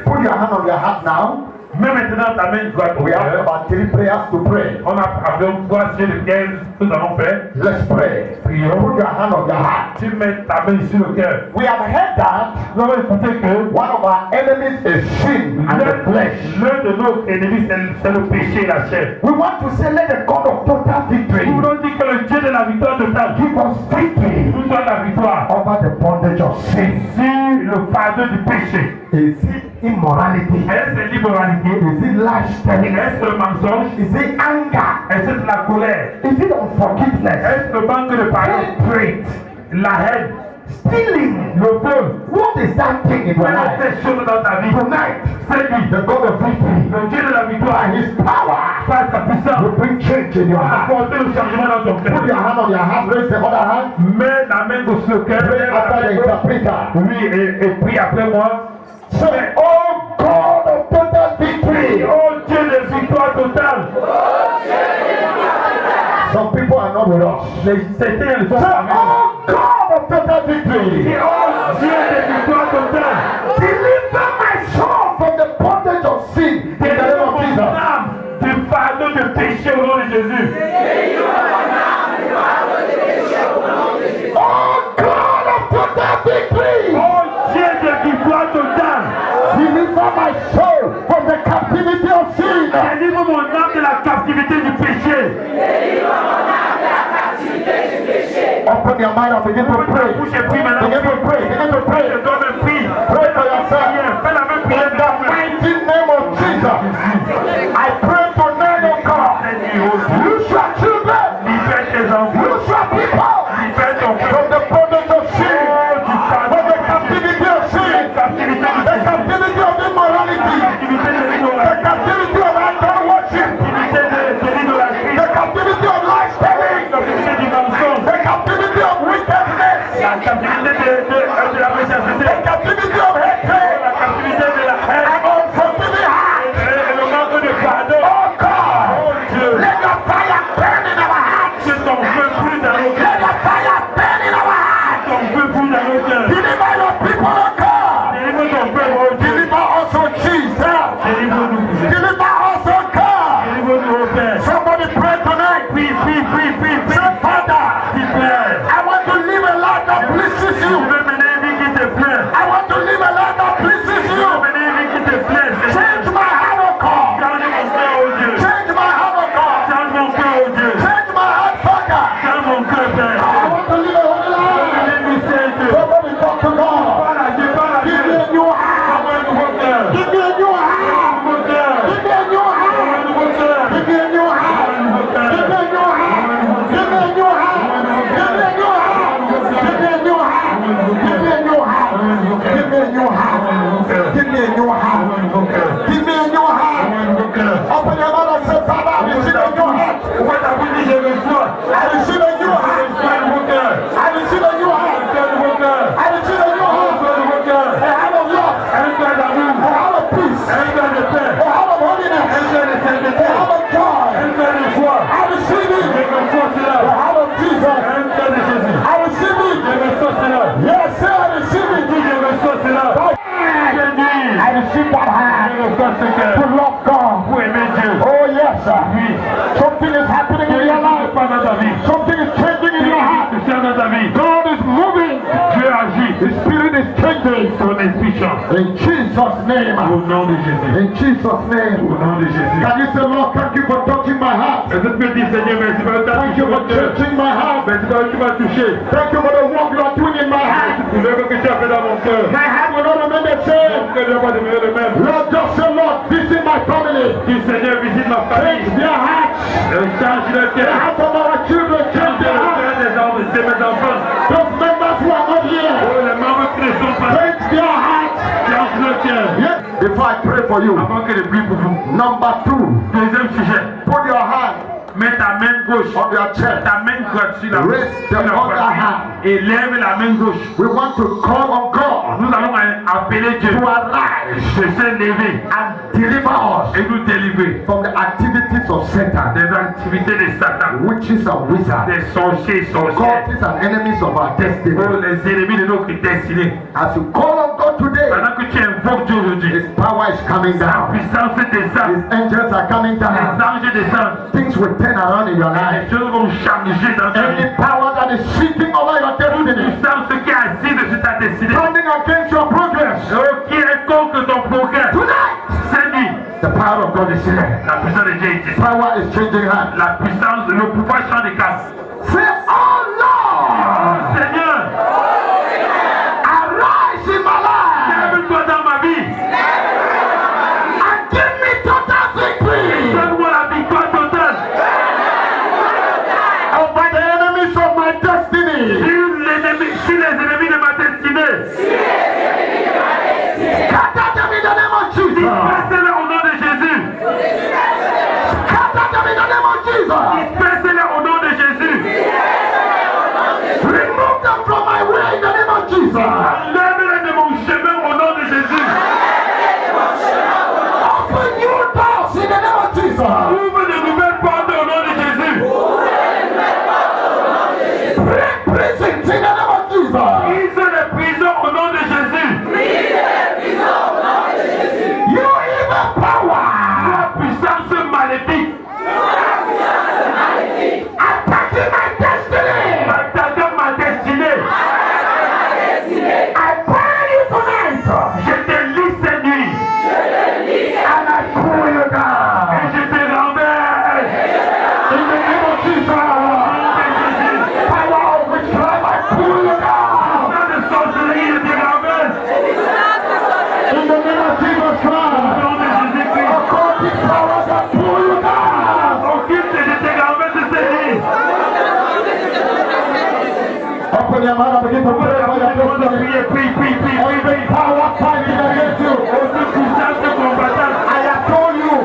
Put your hand on your heart now. Mais maintenant, ta main droite au We have cœur. about 3 prayers to pray. On a avec toi sur lequel nous allons faire. Let's pray. Prions. Put your hand on your heart. Tu mets ta main sur le cœur. We have heard that Nous avons écouté que one of our enemies is sin and the flesh. l'un de nos ennemis, c'est le péché et la chair. We want to say, let the God of total victory Nous voulons dire que le Dieu de la victoire totale give us victory nous donne la victoire over the bondage of sin. sur le fardeau du péché. Is it immorality? Est-ce l'immoralité? Is it life telling? Est-ce le mensonge? Is it anger? Est-ce la colère? Is it unforgiveness? Est-ce le manque de pardon? Hatred? La haine? Stealing? Le vol? What is that thing in your Quelle life? est cette chose dans ta vie? Tonight, C'est lui, the God of victory, le Dieu de la victoire, by His power, par sa puissance, will bring change in your heart. apporter le changement dans ton Put your cœur. hand on your heart, raise the other hand. Mets la main sur le cœur. Pray after the interpreter. Oui, et prie après moi. Say, oh God of total victory. Oh Dieu de victoire totale. Some people are not with us. Certains ne sont Say, pas avec oh God of total victory. nous. Oh Dieu de victoire totale. Deliver my soul from the bondage of sin. In the name Délivre of mon Jesus. âme du fardeau de péché au nom de Jésus. Oh God of total victory. Oh Dieu de victoire totale. Deliver my soul from the captivity of sin. Délivre mon âme de la captivité du péché. Open your mind and begin to pray. Bouche et prie maintenant. Begin to pray. Begin to pray. Je dois me prier. Pray for yourself. Fais la même In prière. the mighty name of Jesus, I pray tonight, oh God. Use your children. Libère tes enfants. Use your people. Libère ton peuple. From the bondage of sin. Du fardeau From the de captivity of sin. captivité du The captivity of immorality. captivité de The l'immoralité. captivity of idol worship. Captivité de l'idolâtrie. The captivity of lifestyle. Captivité du mensonge. The captivity of wickedness. La captivité de la méchanceté. The captivity of hatred. La captivité de la haine. And unforgiving heart. Et le manque de pardon. Oh God. Oh Dieu. Let your fire burn in our hearts. Que ton feu brûle dans nos Let cœurs. your fire burn in our hearts. Ton feu brûle dans nos cœurs. Deliver your people, oh God. Délivre ton peuple, oh Dieu. Deliver us, oh Jesus. Délivre-nous. Deliver us, oh God. Délivre-nous, oh Père. Somebody pray tonight. Prie. Say, Father, S'il te plaît. I want to live a life that pleases Je you. veux mener une vie qui te plaît. I want to live a life that pleases Je veux you. mener une vie qui te plaît. Change my heart, oh God. Change mon cœur, oh Dieu. Change my heart, oh God. Change mon cœur, oh Dieu. Change my heart, Father. Change mon cœur, Père. I want to live a holy life. Délivre-nous, Saint-Dieu. Somebody talk to God. Parle à Dieu, parle à Give Dieu. me a new heart. Envoie un nouveau cœur. Give me a new heart. Nouveau cœur. Give me a new Envoie un heart. nouveau cœur. Give me a new heart. Un nouveau cœur. Give me a new heart. Give me a new heart. Give me a new heart. Give me a new heart. Give me a new heart. Give me a new heart. Give me a new heart. Give me a new heart. Open your mouth and say, Father, I receive a new heart. Ouvre ta bouche et je reçois. I receive a new heart. Un nouveau cœur. I receive a new heart. Un nouveau cœur. I receive a new heart. Un nouveau cœur. A heart of love. Un cœur d'amour. A heart of peace. Un cœur de paix. A heart of holiness. Un cœur de A sainteté. heart of joy. Un cœur de foi. I receive Je it. reçois The cela. heart of Jesus. Un cœur de Jésus. I receive Je it. reçois cela. Yes, sir, I receive it. Something is happening in your life. Something is changing in your heart. God is moving. Dieu agit. The Spirit is changing. Son esprit change. In Jesus' name. Au nom de Jésus. In Jesus' name. Au nom de Jésus. Can you say, Lord, thank you for touching my heart? Est-ce que tu peux dire, Seigneur, merci pour ta Thank you for touching my heart. Merci pour tu m'as touché. Thank you for the work you are doing in my heart. Pour l'œuvre que tu as fait dans mon cœur. My heart will not remain the same. Que je ne pas demeurer le même. Lord, just say, Lord, visit my family. Dis, Seigneur, visite ma famille. Change their hearts. Change le The cœur. hearts of our children. Change their hearts. De mes enfants. Those members who are not here. Oh, les membres qui ne sont pas là. Change their hearts. Change le cœur. Yes. Before I pray for you. Avant que je prie pour vous. Number 2. Deuxième sujet. Put your hand Mets ta main gauche. on your chest. Ta main droite sur la Raise the other hand. et lève la main gauche. We want to call on God Nous allons appeler Dieu to arise de se lever and deliver us et nous délivrer from the activities of Satan, des activités de Satan, witches and wizards, des sorciers, sorcières, cultists and enemies of our destiny. oh, les ennemis de notre destinée. As you call on God today, Pendant que tu invoques Dieu aujourd'hui, His power is coming la down. puissance descend, His angels are coming les down. anges descendent, Things will turn around in your les life. choses vont changer dans ta vie. Any power that is sitting over your destiny, Puissance qui est assise sur ta destinée, standing against your progress, oh, qui est contre ton progrès, tonight, cette nuit, the power of God is here. la puissance de Dieu est ici. Power is changing hands. La puissance, le pouvoir change de casse. Say, oh Lord, Seigneur, arise in my life lève-toi dans ma vie. and give me total victory Donne-moi la victoire totale over the enemies of my destiny. sur les ennemis de ma destinée. Scatter them in the name of Jesus. Dispersez-les au nom de Jésus. Scatter them in the name of Jesus. Dispersez-les au nom de Jésus. Remove them from my way in the name of Jesus. Enlève-les de mon chemin au nom de Jésus. Open new doors in the name of Jesus. Ouvre de nouvelles portes au nom de Jésus. Break prisons in the name of Jesus. Brise les prisons au nom de Jésus. You evil power. La puissance maléfique. Attacking my destiny. Attaquant ma destinée. I burn you tonight. Je te lis cette nuit. And I pull you down. Et je te renverse. In the name of Jesus. Power of witchcraft, I pull you down. Puissance de sorcellerie, je te renverse. In the name of Jesus Au Christ. nom de Jésus-Christ. Occultic powers, I pull you down. Occupe de te renverse cette nuit. Open your mouth and begin to pray for your destiny. Prie. Every power fighting against you. Aucune puissance combattante. I have told you.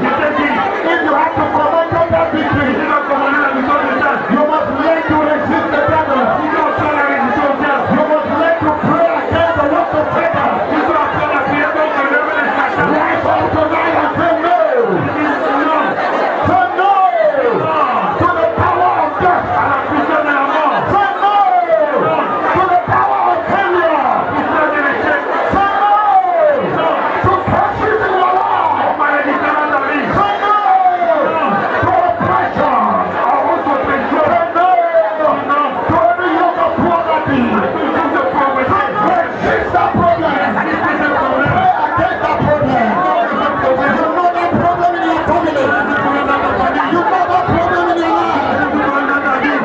Je te dis, If you have to command total victory, tu dois commander la mission de Satan. you must learn to resist the devil. Tu dois faire la résistance au diable. You must learn to pray against the work of Satan. Tu dois faire la prière contre l'œuvre de Satan. Rise up tonight and say no. Non Say no to the power of death. à la puissance de la mort. Say no to the power of failure. Puissance de l'échec. Say no to curses in your life. Malédiction dans ta vie. Say no to oppression. Haute oppression. Say no to every yoke of poverty. Toujours de pauvreté. Resist that problem. Résister ce problème. Pray against that problem. You know that problem in your family. You know that problem in your life.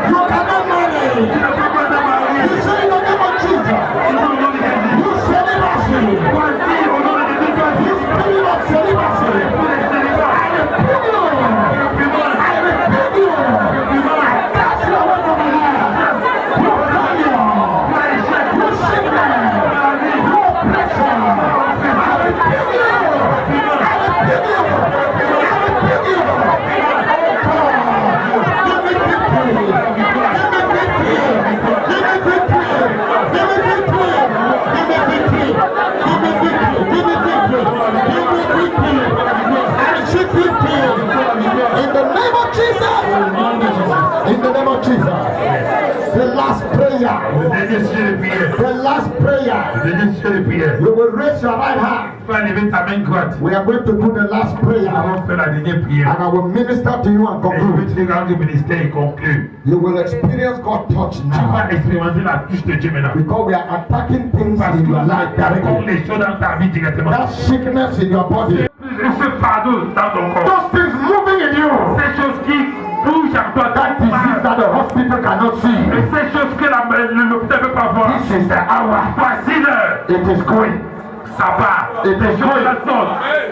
You cannot marry. You say in the name of Jesus. You celibacy. You spirit of celibacy. I rebuke you. I rebuke you. I cast you away from my life. You failure. You sickness. You oppression. I rebuke you. I rebuke you. I rebuke you. Oh God. Give me victory. Give me victory. Give me victory. Give me victory. Give me victory. Give me victory. Give me victory. Give me victory. I receive victory. In the name of Jesus. In the name of Jesus. The last prayer. Le dernier sujet de prière. The last prayer. Le dernier sujet de prière. You will raise your right hand Tu vas lever ta main droite. We are going to do the last prayer. Nous allons faire la dernière prière. And I will minister to you and Et je vais conclude. te dire le ministère et conclure. You will experience God touch Tu vas now. expérimenter la touche de Dieu maintenant. Because we are attacking things Parce in que your life nous attaquons directly. les choses dans ta vie directement. That sickness in your body. Et ce fardeau dans ton corps. Those things moving in you. Ces choses qui bougent en toi. That disease that the hospital cannot see. Et ces choses que l'hôpital ne peut pas voir. This is the hour. Voici l'heure. It is going. Ça part. It is going.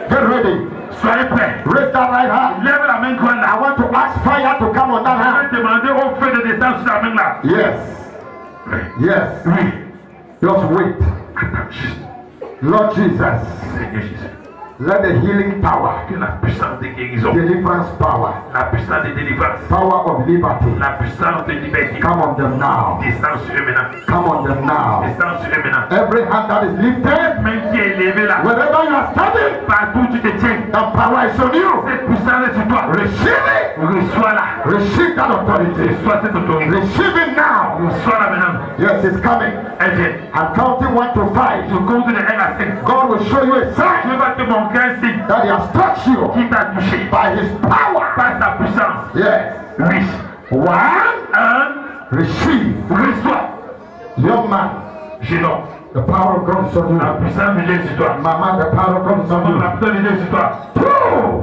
Get ready. Soyez prêts. Raise that right hand. Lève la main droite I là. want to ask fire to come on that Je hand. vais demander au feu de descendre sur la main là. Yes. Yes. Oui. Just wait. Attends juste. Lord Jesus, Seigneur Jésus. let the healing power, Que la puissance de guérison. deliverance power, La puissance de délivrance. power of liberty, La puissance de liberté. come on them now. Descends sur eux maintenant. Come on them now. Descends sur eux maintenant. Every hand that is lifted, Main qui est levée là. wherever you are standing, Partout où tu te tiens. the power is on you. Cette puissance est sur toi. Receive it. Reçois-la. Receive that authority. Reçois cette autorité. Receive it now. Reçois-la maintenant. Yes, it's coming. Elle vient. I'm counting 1 to 5. Je compte de 1 à 5. God will show you a sign Dieu va te montrer un signe that He has touched you qui t'a touché by His power. par sa puissance. Yes. Oui. 1, receive. Reçois. Young man, Jeune homme. the power of God is on La you. puissance de Dieu est sur toi. Mama, the power of God is on La you. puissance de Dieu est sur toi. 2,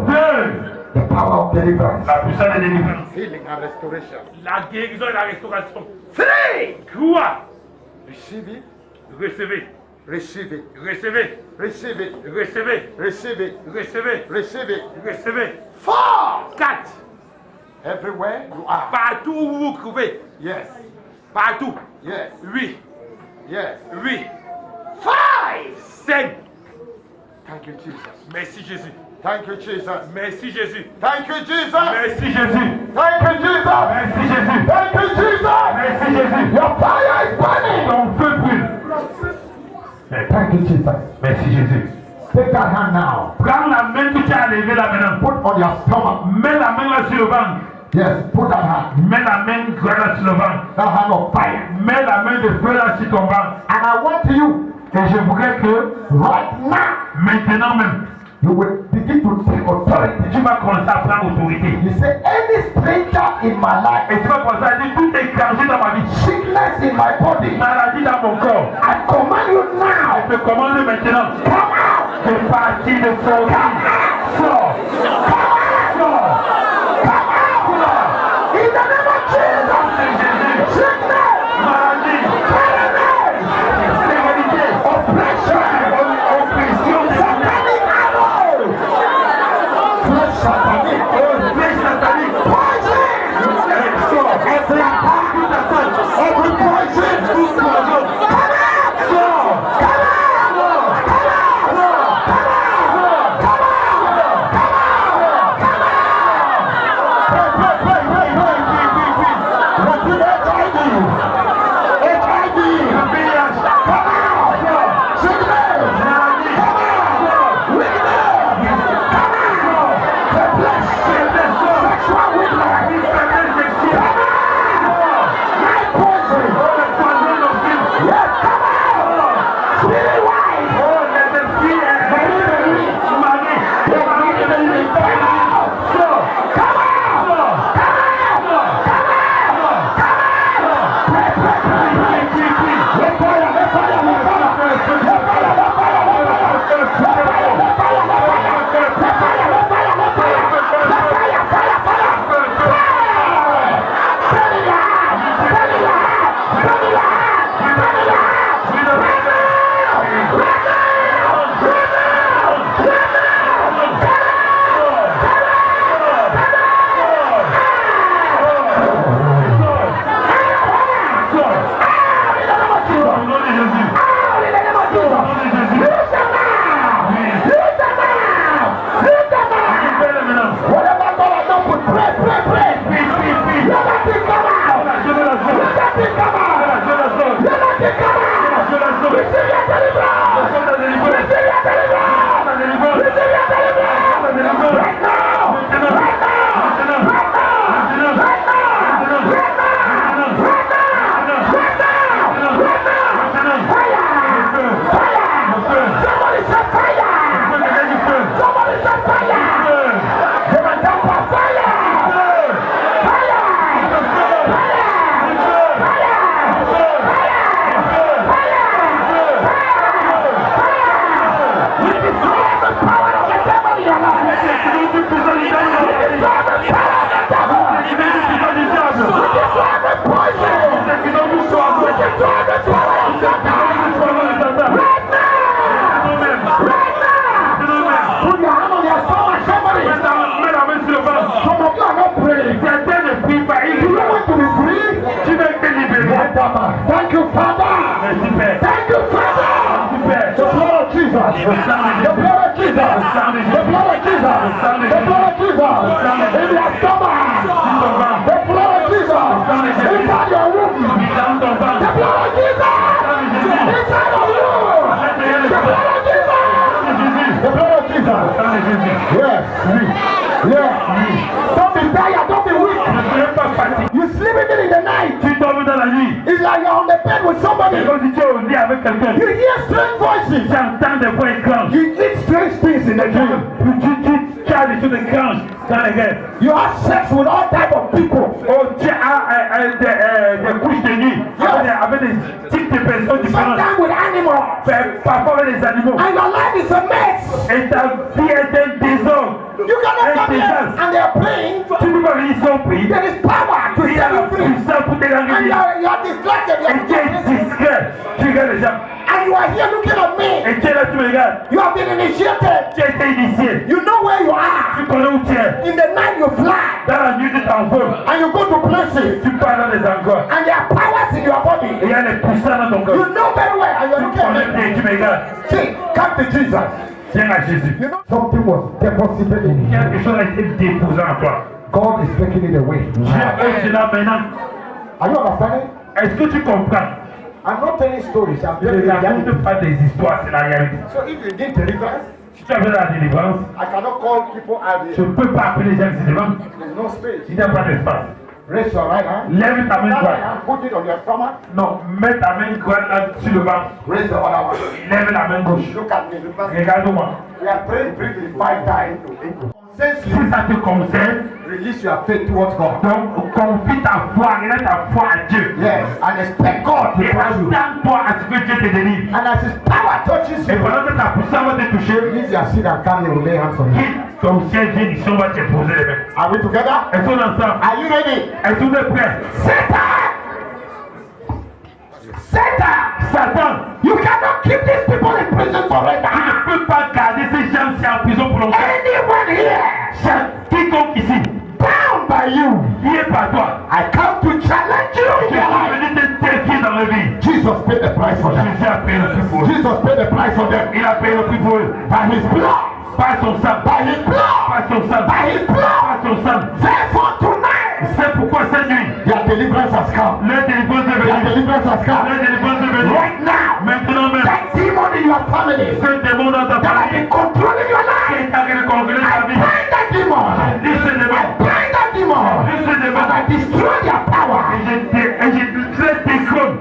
2. the power of deliverance. La puissance de délivrance. Healing and restoration. La guérison et la restauration. 3. Croix. Receive it. Recevez. Receive it. Recevez. Receive it. Recevez. Receive it. Recevez. Receive it. Recevez. 4. 4. Everywhere you are. Partout où vous vous trouvez. Yes. Partout. Yes. Oui. Yes. Oui. 5. 5. Thank you, Jesus. Merci Jésus. Thank you, Jesus. Merci Jésus. Thank you, Jesus. Merci Jésus. Thank you, Jesus. Merci Jésus. Thank you, Jesus. Merci Jésus. Your fire is burning. Ton feu brûle. Thank you, Jesus. Merci Jésus. Take that hand now. Prends la main que tu as levée là maintenant. Put on your stomach. Mets la main là sur le ventre. Yes, put that hand. Mets la main droite là sur le ventre. That hand of fire. Mets la main de feu là sur ton ventre. And I want you, Et je voudrais que right now, maintenant même, you will begin to take authority. tu vas commencer à prendre autorité. You say, any stranger in my life, Et tu vas commencer à dire tout étranger dans ma vie. sickness in my body, Maladie dans mon corps. I command you now. Je te commande maintenant. Come out. De partir de sortir. Sors. Sors. In the name of Jesus. Sickness. Maladie. Stérilité. Oppression. Oppression. Satanic arrows. Flesh satanic. Esprit satanique. Poison. Sors. Every attack. Toute attaque. Every poison. Tout poison. Sors. Thank you, Father. Thank you, Father. The blood of Jesus. The blood of Jesus. The blood of Jesus. The blood of Jesus. In your stomach. The blood of Jesus. Inside your room. The blood of Jesus. Inside of you. The blood of Jesus. The blood of Jesus. Yes. Yes. Don't be tired. Don't be weak. You sleep even in the night. It's like you're on the bed with somebody. You hear strange voices. You eat strange things in the dream. You have sex with all type of people. Sometimes with animals. And your life is a mess. You cannot come here and they are praying. There is power to set you free. And you are distracted. And you are here looking at me. You have been initiated. You know where you are. In the night you fly. And you go to places. And there are powers in your body. You know very well. And you are looking at me. See, come to Jesus. You know something was deposited in you. God is taking it away. Are you understanding? Est-ce que tu comprends? I'm not telling stories. I'm telling Je ne raconte pas des histoires, c'est la réalité. So if you need deliverance, Si tu as besoin de la délivrance, I cannot call people out je there. ne peux pas appeler les gens qui se délivrent. There's no space. Il n'y a pas d'espace. Raise your right hand. Lève ta main That droite. hand, put it on your stomach. Non, mets ta main droite là sur le ventre. Raise the other one. Lève la main gauche. Look at me. Look at me. Regarde-moi. We are praying briefly 5 times. Si ça te concerne, Release your faith towards God. donc confie ta foi, relève ta foi à Dieu. Yes, and expect God to Et bless you. attends-toi à ce que Dieu te délivre. And as His power touches Et you, pendant que ta puissance va te toucher, release your seed and come here. We'll lay hands on you. quitte ton ciel vient ici, on va te poser les mains. Are we together? Est-ce qu'on est ensemble? Are you ready? Est-ce qu'on est prêt? Satan, You cannot keep these people in prison tu forever. ne peux pas garder ces gens-ci en prison pour longtemps. Anyone here Quiconque ici, bound by you, lié par toi, I come to challenge you in je your suis life. venu te défier dans la vie. Jesus paid the price for them. Jésus a payé le prix pour eux. Jesus paid the price for them. Il a payé le prix pour eux. By His blood. Par son sang. By His blood. Par son sang. By His blood. Par son sang. Therefore tonight, C'est pourquoi cette nuit, your deliverance has come. le délivrance est Your venu. deliverance has Le come. délivrance est venu. Right now, Maintenant même, that demon in your family ce démon dans ta that has famille been controlling your life, qui est en train de contrôler ta I vie. bind that demon. Dis ce I démon. bind that demon. Dis ce démon. And I destroy their power. Et je détrône.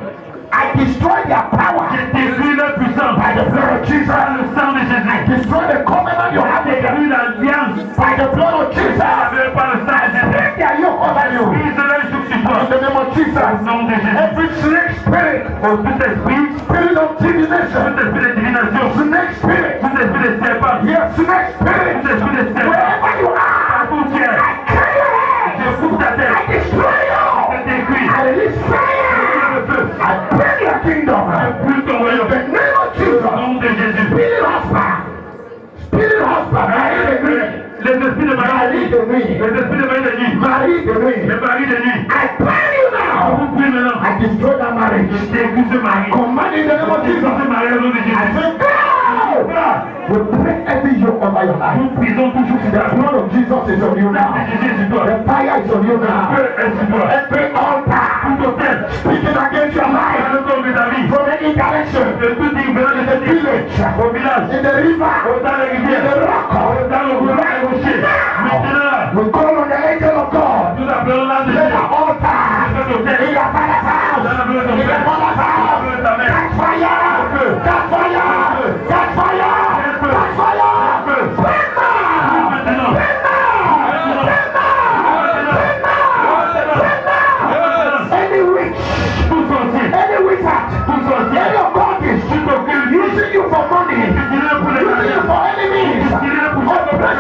I destroy their power. Je détruis leur puissance. By the blood of Jesus. Par le sang de I Jésus. destroy the covenant you have Je with them. détruis l'alliance. By the blood of Jesus. Avec par le sang de Jésus. Break their yoke over you. Brise leur joug sur toi. In the name of Au Jesus. nom de Jésus. Every snake spirit, Au tout esprit, spirit of divination, tout esprit de divination, snake spirit, tout esprit de serpent, yes, snake spirit, tout esprit de serpent, wherever you are, partout où tu es, I kill your je head. coupe ta tête, I destroy je you. détruis, I release je fire. le feu, I burn your kingdom. je brûle ton royaume. In the name of Au Jesus. nom de Jésus. Spirit husband. Spirit husband. Marie de nuit. Les esprits de Marie Marie, de nuit. les esprits de Marie de nuit, Marie de nuit. les maris de nuit, I burn you now. vous brûlez maintenant. I destroy that marriage. Je détruis ce mari. Command in the name of Je détruis Jesus. ce mari au nom de I Jésus. say go. We break every yoke over your life. Nous brisons toujours The blood of Jesus is on you now. Jésus sur toi. The fire is on you Le now. feu est sur toi. Every altar Tout hôtel, speaking against your life le corps de ta vie, from any direction, de tout venant de cette île, au village, in the river, dans les in rivières, the rock, dans le boulevard et rocher. Maintenant, we call on the angel of God. nous appelons l'âme de Let Dieu. the altar Cet in hôtel, your father's house, dans la maison de ton in your père, mother's dans la house, maison de ta mère. catch fire, catch fire, catch fire, catch fire, burn now, Maintenant, burn now, burn now. Any witch, tout sorcier, any wizard, tout sorcier, any occultist tout occulte, using you for money, utilisé pour les using you mariages, for enemies, utilisé pour oppressing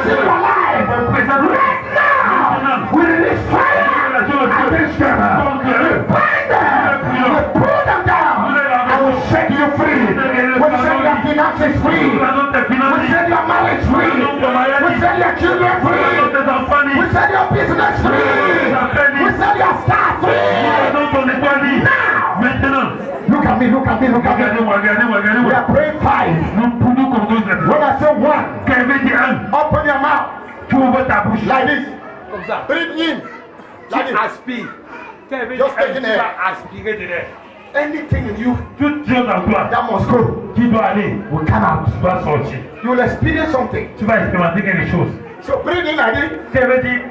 look at me. Regardez-moi. We are praying 5. Nous comptons cette When I say 1, Quand il veut dire un, open your mouth. tu ouvres ta bouche. Like this. Comme ça. Breathe in. Tu Like this. aspires. Quand il veut Just dire un, take tu in air. vas aspirer de l'air. Anything in you Toute chose en toi that must go qui doit aller, will come out. doit sortir. You will experience something. Tu vas expérimenter quelque chose. So breathe in like this. Quand il veut dire,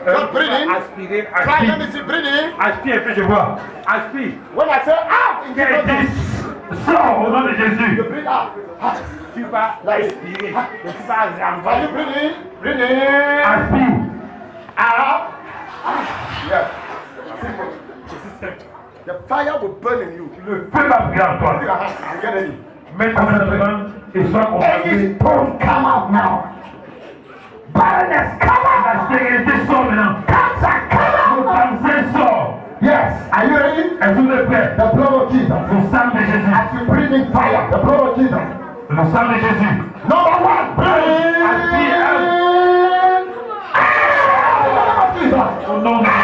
Just breathe in. Aspirer. Try, let me see. Breathe in. aspire un peu, je vois. Aspire. When I say out, in Quand il Jesus' name, dit, sors au nom de Jésus. you breathe out. Tu vas respirer. Mais tu vas Are you renvoyer. breathing? Breathe in. Aspire. Out. Yes. Simple. The fire will burn in you. Le feu va brûler en toi. Put your hand and get ready. Mets ta main dans le ventre et sois Any concentré. stone come out now. Barrenness come out. La stérilité sort maintenant. Cancer come Le out. cancer sort. Yes. Are you ready? Est-ce que vous êtes prêts? The blood of Jesus. Le sang de Jésus. As you breathe in fire, the blood of Jesus. Le sang de Jésus. Number 1. Breathe. Aspire un. Jesus. Au nom de Jésus.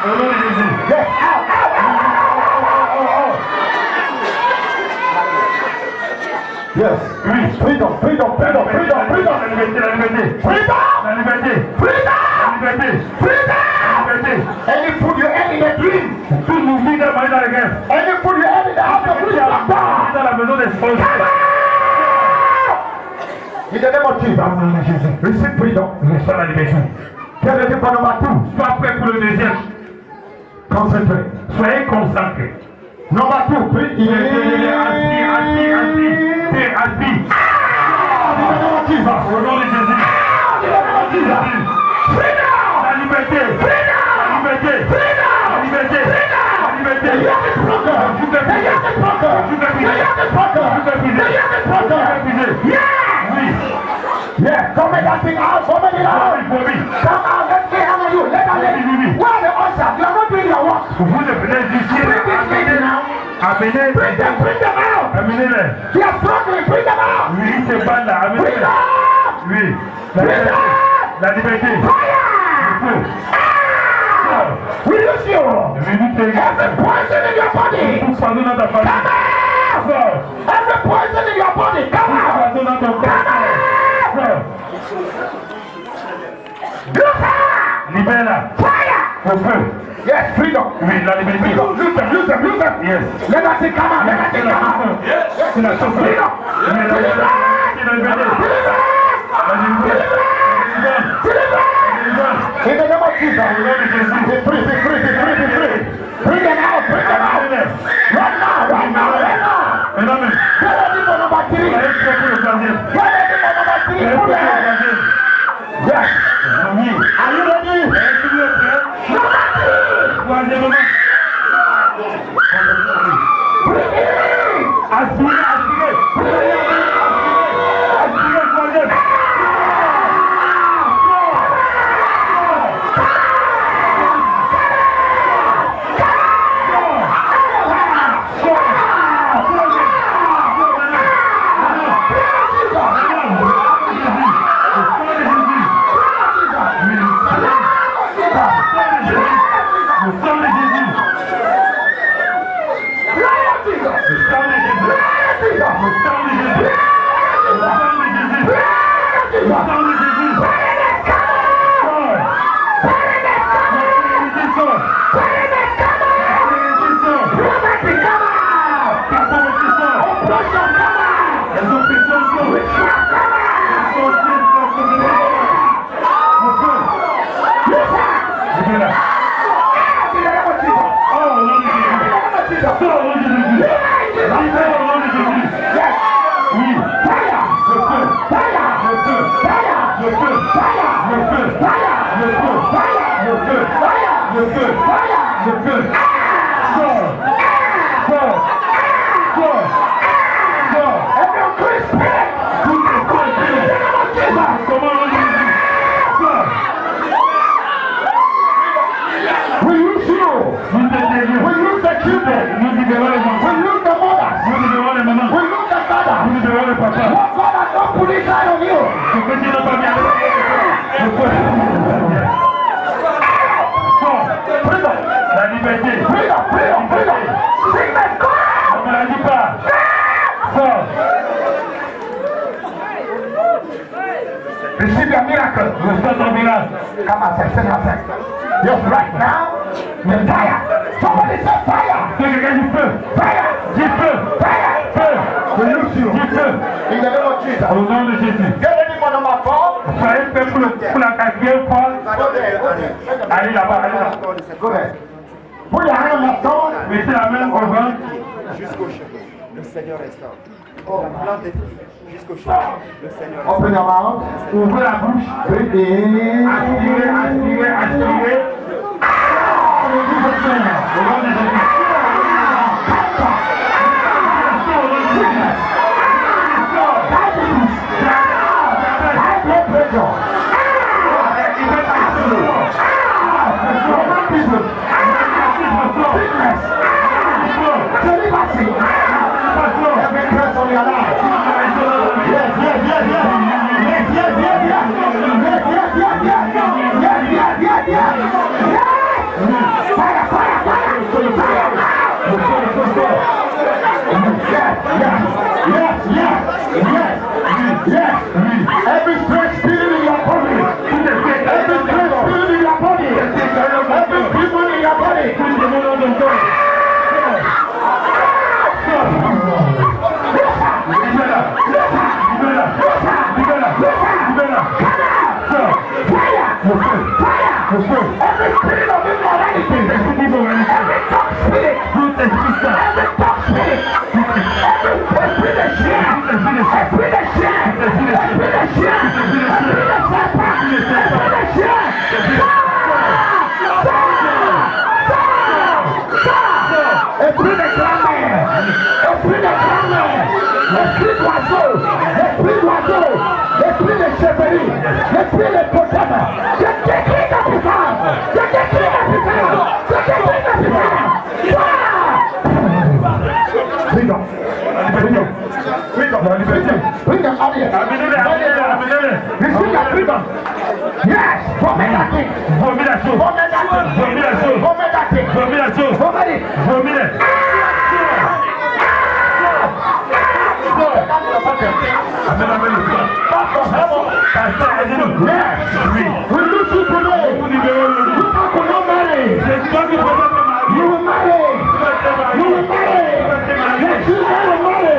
Au nom de Jésus. Yes. Yes. Oui. Freedom. La liberté. La liberté. Freedom. La liberté. Freedom. La liberté. Freedom. La liberté. Any food you ate in the dream. Tout mouvement de manger dans la guerre. Any food you ate in the house of Qui which a you are born. dans la maison des choses. In the name of Jesus. Au nom de Jésus. Receive freedom. Reçois la liberté. Get ready for number 2. Sois prêt pour le deuxième. Concentrate. Soyez concentrés. Number 2. Breathe in. Aspire. In the name of Jesus. Au nom de Jésus. In the name of Jesus. Freedom. La liberté. La liberté. La liberté. La liberté. The yoke is broken. The yoke is broken. The yoke is broken. The yoke is broken. Yeah. Oui. Yes. Come make that thing out. Come make it out. Pour lui. Come out. Let's see how you. Let us see. Where are the ushers? You are not doing your work. Vous venez d'ici. Bring this lady now. Amenez. Bring them out. Amenez-les. They are struggling. Bring them out. Oui, c'est pas là. Amenez-les. Freedom. Oui. La liberté. La liberté. Fire. We use you. Every poison in your body. Tout pardon dans ta Come famille. out. Sors. Every poison in your body. Come Tout out. pardon dans ton corps. Sors. Look out. Libère-la. Fire. Au feu. Yes, freedom. Oui, la liberté. Freedom. Use them. Yes. Let us see. Come out. Let us see. Come out. C'est la chose. Freedom. Oui, la liberté. La liberté. La liberté. In the name of Jesus. Be free. Bring them out. Right now. Mesdames, Get ready for number 3. soyez prêts pour le troisième. Get ready for number 3. Soyez Put prêts your pour le hands. troisième. Yes. Oui. Are you ready? Est-ce que vous êtes prêts? Number 3. Troisièmement. Bring it in. Aspirez. Aspirez, troisième. Freedom. Receive your miracle. Reçois ton miracle. Come on, send your faith. Yes, right now, the fire. Somebody say fire. Que quelqu'un du feu. Fire. Du feu. Fire. Feu. We use you. Du feu. In the name of Jesus. Au nom de Jésus. Get ready for number 4. Soyez prêts pour la quatrième fois. Go there. Go there. Allez là-bas, allez là. Go there. Put your hand on your stomach. Mettez la main au ventre. Jusqu'au cheveu. Le Seigneur restaure. Plein de jusqu'au cheveu. Le Seigneur restaure. Open your mouth. Ouvrez la bouche. Breathe in. Aspirez, aspirez, aspirez. Au nom de Jésus. Every stress spirit in your body, every stress spirit in your body, every demon in your body, every spirit of immorality, every dark spirit, every dark spirit, esprit de grand-mère, esprit d'oiseau, esprit de chevalerie, esprit de totem, je décris ta puissance, je décris ta puissance, je décris ta puissance. Freedom. Freedom, audience. Receive your freedom. Yes, vomit that thing. Vomit la chose. Vomit that thing. Vomit la chose. Vomit that thing. Vomit la chose. Vomit it. Vomit-le. Amène le soir. Pasteur, aidez-nous. Oui. We lose you today. Vous libérez le lit. You will not marry. C'est toi qui protège ma vie. You will marry. You will marry. Your children will marry.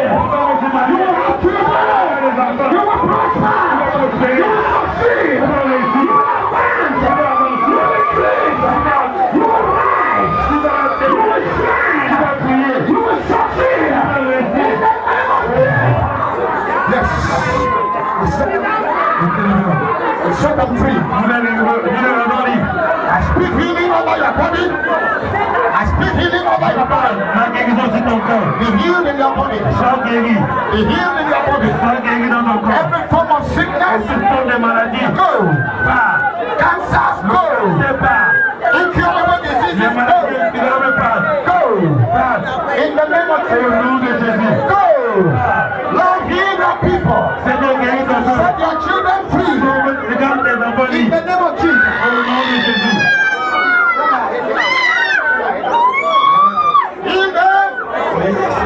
You will have children. You will prosper. You will succeed. You will advance. You will increase. You will rise. You will shine. You will succeed. In the name of Jesus. Yes. Set them free. I speak healing over your body. I speak healing over your body. La guérison sur ton corps. Be healed in your body. Sois guéri. Be healed in your body. Sois guéri dans ton corps. Every form of sickness, Symptômes de maladie. go. Pas. Cancers, go. C'est pas. Incurable diseases, Les maladies go. qui ne le pas. Go. Pas. In the name of Au Jesus, nom de Jésus. go. Lord, heal your people. Seigneur, guéris ton corps. Set your children free. Regarde tes enfants In libres. the name of Jesus. Au nom de Jésus. Heal them.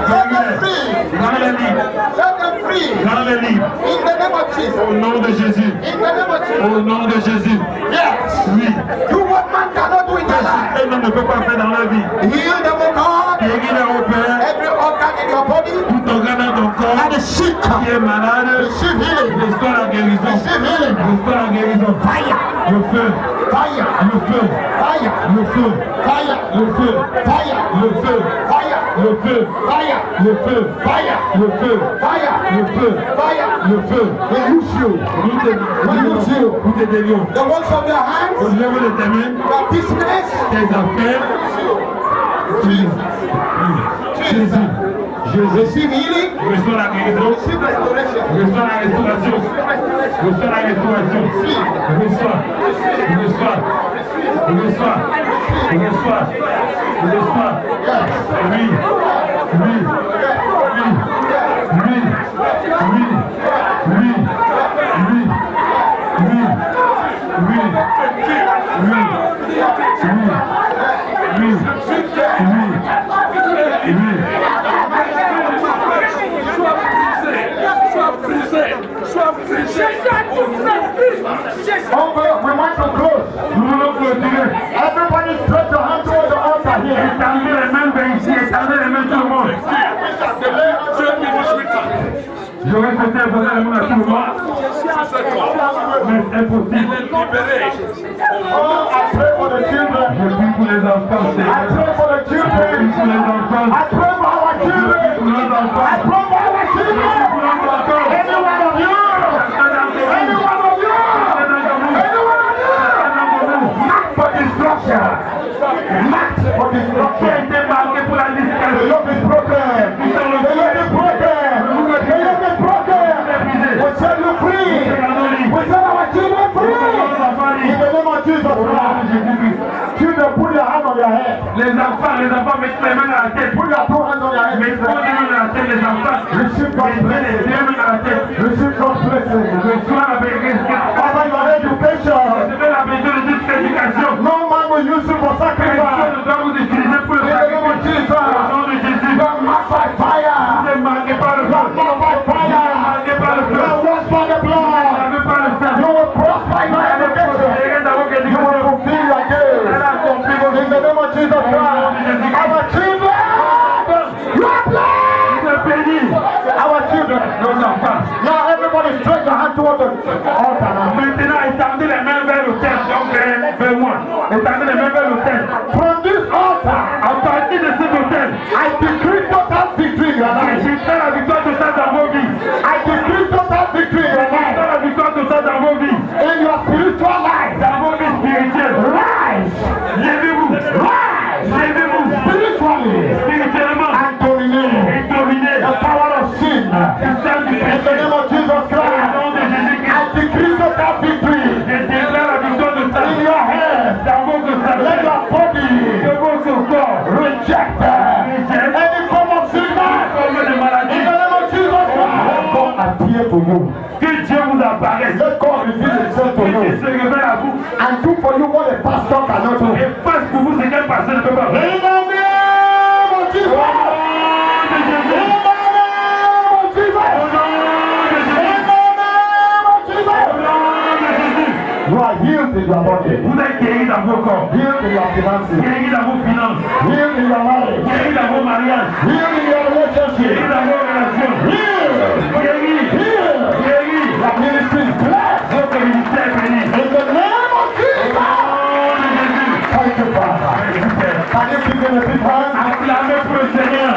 Set them free. Rends les libres. Set them free. Rends les libres. In the name of Jesus. Au nom de Jésus. In the name of Jesus. Au nom de Jésus. Yes. Oui. Do what man cannot do in their life. Un homme ne peut pas faire dans la vie. Heal them, O God. Guéris les repères. Every organ in your body. Tout organe dans ton corps And the sick. qui est malade. Receive healing. Reçois la guérison. Receive healing. Reçois la guérison. Fire. Le feu. Fire. Le feu. Fire. Le feu. Fire. Le feu. Fire. Le feu. Fire. Le feu. Fire. Le feu. Fire. Le feu. Fire. Le feu. Fire. Le feu. We use you. Nous te délions. The works of your hands. Au niveau de tes mains, Your business. tes affaires. Jesus. Jésus. Receive healing. Reçois la guérison. Receive restoration. Reçois la restauration. Reçois la restauration. Reçois. Reçois. Reçois. Reçois. Reçois. Oui. Oui. Oui. Oui. Oui. Oui. Oui. Oui. Oui. Oui. Oui. Sois brisé, sois brisé, sois brisé. We want to close. Nous voulons clôturer. Everybody stretch your hand towards the altar here. Étendez les mains vers ici, étendez les mains tout le monde. J'aurais souhaité imposer les mains à tout le monde. Mais c'est impossible. Oh, I pray for the children. Je prie pour les enfants. I pray for the Je prie children. pour les enfants. I pray for our Je prie children. pour nos enfants. I pray for our children. Pour nos enfants. Any one of you. Any one of you. Any one of you. Mark for destruction. Mark for Qui a destruction. été marqué pour la The discrétion. yoke is broken. The yoke is broken. The yoke is broken. We set you free. We set our children free. In the name of Jesus Christ. Children, put your hand on your head. Les enfants mettent les mains dans la tête. Put your two hands on your head. Mettez les mains dans la tête, les enfants. Receive God's Mettez les blessing. mains dans la tête. Receive God's blessing. Reçois la bénédiction. Over your education. Recevez la bénédiction de toute éducation. No man will use you for Personne sacrifice. ne doit vous utiliser pour le In the name of sacrifice. Jesus. Au nom de Jésus. You are marked by fire. Ne manquez pas le You are feu. marked by Ne fire. manquez pas le You feu. are washed by the Ne blood. manquez pas le feu. You will prosper in your education. You will fulfill your days. In the name of Jesus Christ. Our children. You are blessed. Our children. Nos enfants. Now everybody stretch your hand towards the altar now. Maintenant, étendez les mains vers l'autel. Donc, vers moi. Étendez les mains vers l'autel. From this altar, À partir de cet autel, I decree total victory in your life. j'ai fait la victoire totale dans vos vies. I decree total victory in your J'ai life. fait la victoire totale dans vos vies. In your spiritual life. Dans vos vies spirituelles. Rise. Levez-vous. Rise. Levez-vous. Spiritually. Spirituellement. And dominate Et dominez. the power of sin. Puissance du In the péché. name of Jesus Au Christ. nom de Jésus-Christ. I decree total victory Je déclare la victoire in totale. your head. Dans votre Let cerveau. your body De votre corps. reject any form of sickness. Forme de In maladie. the name of Jesus Christ. Let God appear to you. Que Dieu vous apparaisse. Let God reveal himself to Et you. se révèle à vous. And do for you what a pastor cannot do. Et fasse pour vous ce qu'un pasteur ne peut pas faire. In the name of Jesus. Au nom de Jésus. In the name of Jesus. Au nom de Jésus. In the name of Jesus. Au nom de Jésus. You are healed in your body. Vous êtes guéris dans vos corps. Healed in your finances. Guéris dans vos finances. Healed in your marriage. Guéris dans vos mariages. Healed in your Guéris relationship. dans vos relations. Healed. Guéris. Healed. Guéris. Your ministry is blessed. Votre ministère est béni. In the name of Au Jesus. nom de Jésus. Thank you, Father. Can you give him a big hand? Acclamez pour le Seigneur.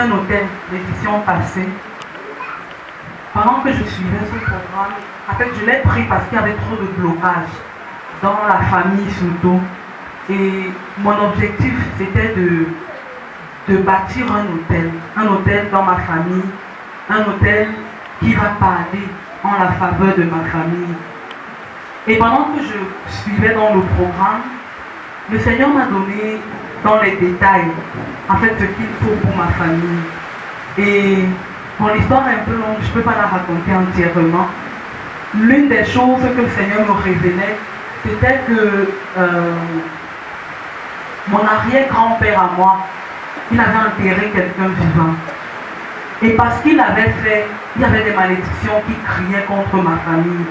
un hôtel l'édition passée. Pendant que je suivais ce programme, en fait, je l'ai pris parce qu'il y avait trop de blocages dans la famille surtout. Et mon objectif, c'était de bâtir un hôtel dans ma famille, un hôtel qui va parler en la faveur de ma famille. Et pendant que je suivais dans le programme, le Seigneur m'a donné dans les détails, en fait, ce qu'il faut pour ma famille. Et mon histoire est un peu longue, je ne peux pas la raconter entièrement. L'une des choses que le Seigneur me révélait, c'était que mon arrière-grand-père à moi, il avait enterré quelqu'un vivant. Et parce qu'il avait fait, il y avait des malédictions qui criaient contre ma famille.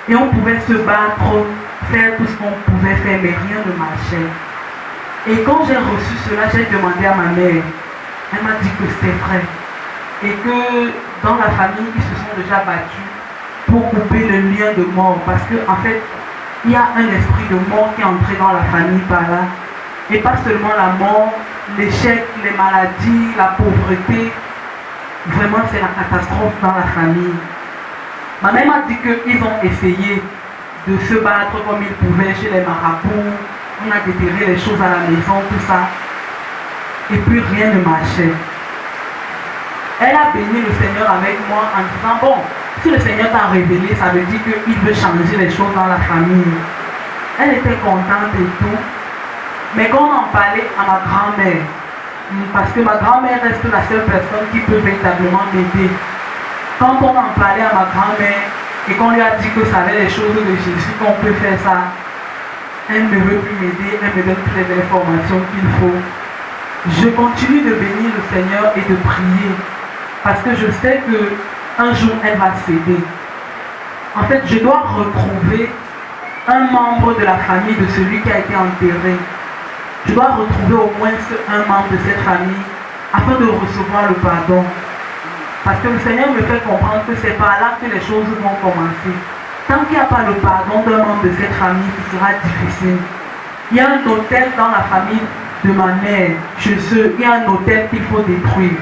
Et on pouvait se battre, faire tout ce qu'on pouvait faire, mais rien ne marchait. Et quand j'ai reçu cela, j'ai demandé à ma mère. Elle m'a dit que c'était vrai. Et que dans la famille, ils se sont déjà battus pour couper le lien de mort. Parce qu'en fait, il y a un esprit de mort qui est entré dans la famille par là. Et pas seulement la mort, l'échec, les maladies, la pauvreté. Vraiment, c'est la catastrophe dans la famille. Ma mère m'a dit qu'ils ont essayé de se battre comme ils pouvaient chez les marabouts. On a déterré les choses à la maison, tout ça. Et puis rien ne marchait. Elle a béni le Seigneur avec moi en disant, bon, si le Seigneur t'a révélé, ça veut dire qu'il veut changer les choses dans la famille. Elle était contente et tout. Mais quand on en parlait à ma grand-mère, parce que ma grand-mère reste la seule personne qui peut véritablement m'aider. Quand on en parlait à ma grand-mère et qu'on lui a dit que ça avait les choses de Jésus, qu'on peut faire ça, elle ne veut plus m'aider, elle me donne toutes les informations qu'il faut. Je continue de bénir le Seigneur et de prier parce que je sais qu'un jour elle va céder. En fait, je dois retrouver un membre de la famille de celui qui a été enterré. Je dois retrouver au moins un membre de cette famille afin de recevoir le pardon. Parce que le Seigneur me fait comprendre que c'est par là que les choses vont commencer. Tant qu'il n'y a pas le pardon d'un membre de cette famille, ce sera difficile. Il y a un hôtel dans la famille de ma mère, chez eux, il y a un hôtel qu'il faut détruire.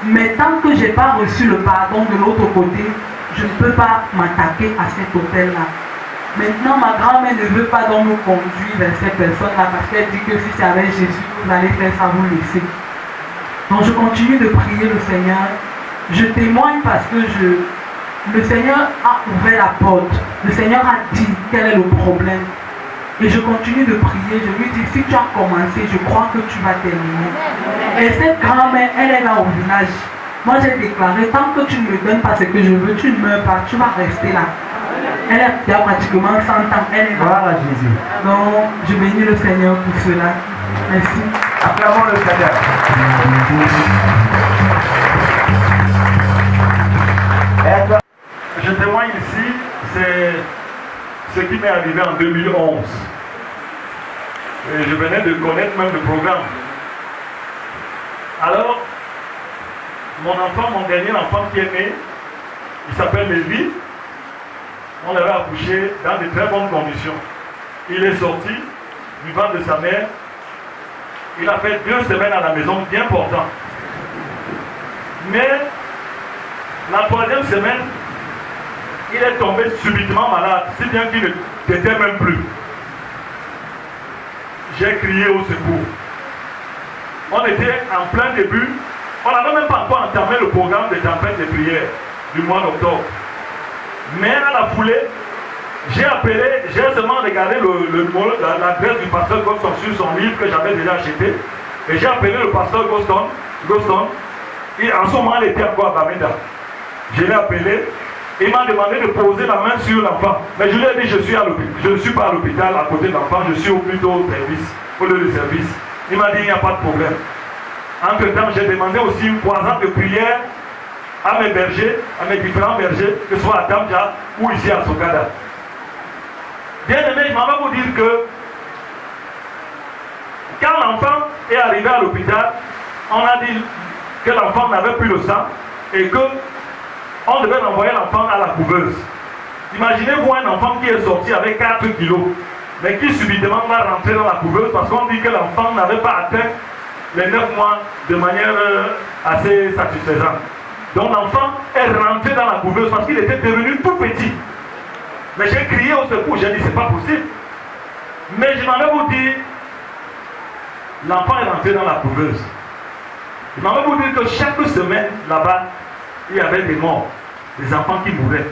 Mais tant que je n'ai pas reçu le pardon de l'autre côté, je ne peux pas m'attaquer à cet hôtel-là. Maintenant, ma grand-mère ne veut pas donc nous conduire vers cette personne-là parce qu'elle dit que si c'est avec Jésus, vous allez faire ça, vous laisser. Donc je continue de prier le Seigneur. Je témoigne parce que le Seigneur a ouvert la porte. Le Seigneur a dit quel est le problème. Et je continue de prier. Je lui dis, si tu as commencé, je crois que tu vas terminer. Et cette grand-mère, elle est là au village. Moi, j'ai déclaré, tant que tu ne me donnes pas ce que je veux, tu ne meurs pas, tu vas rester là. Elle a déjà pratiquement 100 ans. Elle est là. Gloire à Jésus. Donc, je bénis le Seigneur pour cela. Merci. Acclamons le Seigneur. Je témoigne ici, c'est ce qui m'est arrivé en 2011. Et je venais de connaître même le programme. Alors, mon dernier enfant qui est né, il s'appelle Melvin. On l'avait accouché dans de très bonnes conditions. Il est sorti du ventre de sa mère. Il a fait 2 semaines à la maison, bien portant. Mais la 3e semaine, il est tombé subitement malade, si bien qu'il ne t'était même plus. J'ai crié au secours. On était en plein début. On n'avait même pas encore entamé le programme de tempête de prière du mois d'octobre. Mais à la foulée, j'ai appelé, j'ai seulement regardé l'adresse du pasteur Goston sur son livre que j'avais déjà acheté. Et j'ai appelé le pasteur Goston. Et en ce moment, il était encore à Bamenda. Je l'ai appelé. Il m'a demandé de poser la main sur l'enfant. Mais je lui ai dit, je ne suis pas à l'hôpital à côté de l'enfant, je suis plutôt au service, au lieu de service. Il m'a dit, il n'y a pas de problème. Entre-temps, j'ai demandé aussi une croisade de prière à mes bergers, à mes différents bergers, que ce soit à Tamja ou ici à Sokada. Bien aimé, je m'en vais vous dire que quand l'enfant est arrivé à l'hôpital, on a dit que l'enfant n'avait plus le sang et que on devait envoyer l'enfant à la couveuse. Imaginez-vous un enfant qui est sorti avec 4 kilos, mais qui subitement va rentrer dans la couveuse parce qu'on dit que l'enfant n'avait pas atteint les 9 mois de manière assez satisfaisante. Donc l'enfant est rentré dans la couveuse parce qu'il était devenu tout petit. Mais j'ai crié au secours, j'ai dit c'est pas possible. Mais je m'en vais vous dire, l'enfant est rentré dans la couveuse. Je m'en vais vous dire que chaque semaine là-bas, il y avait des morts, des enfants qui mouraient.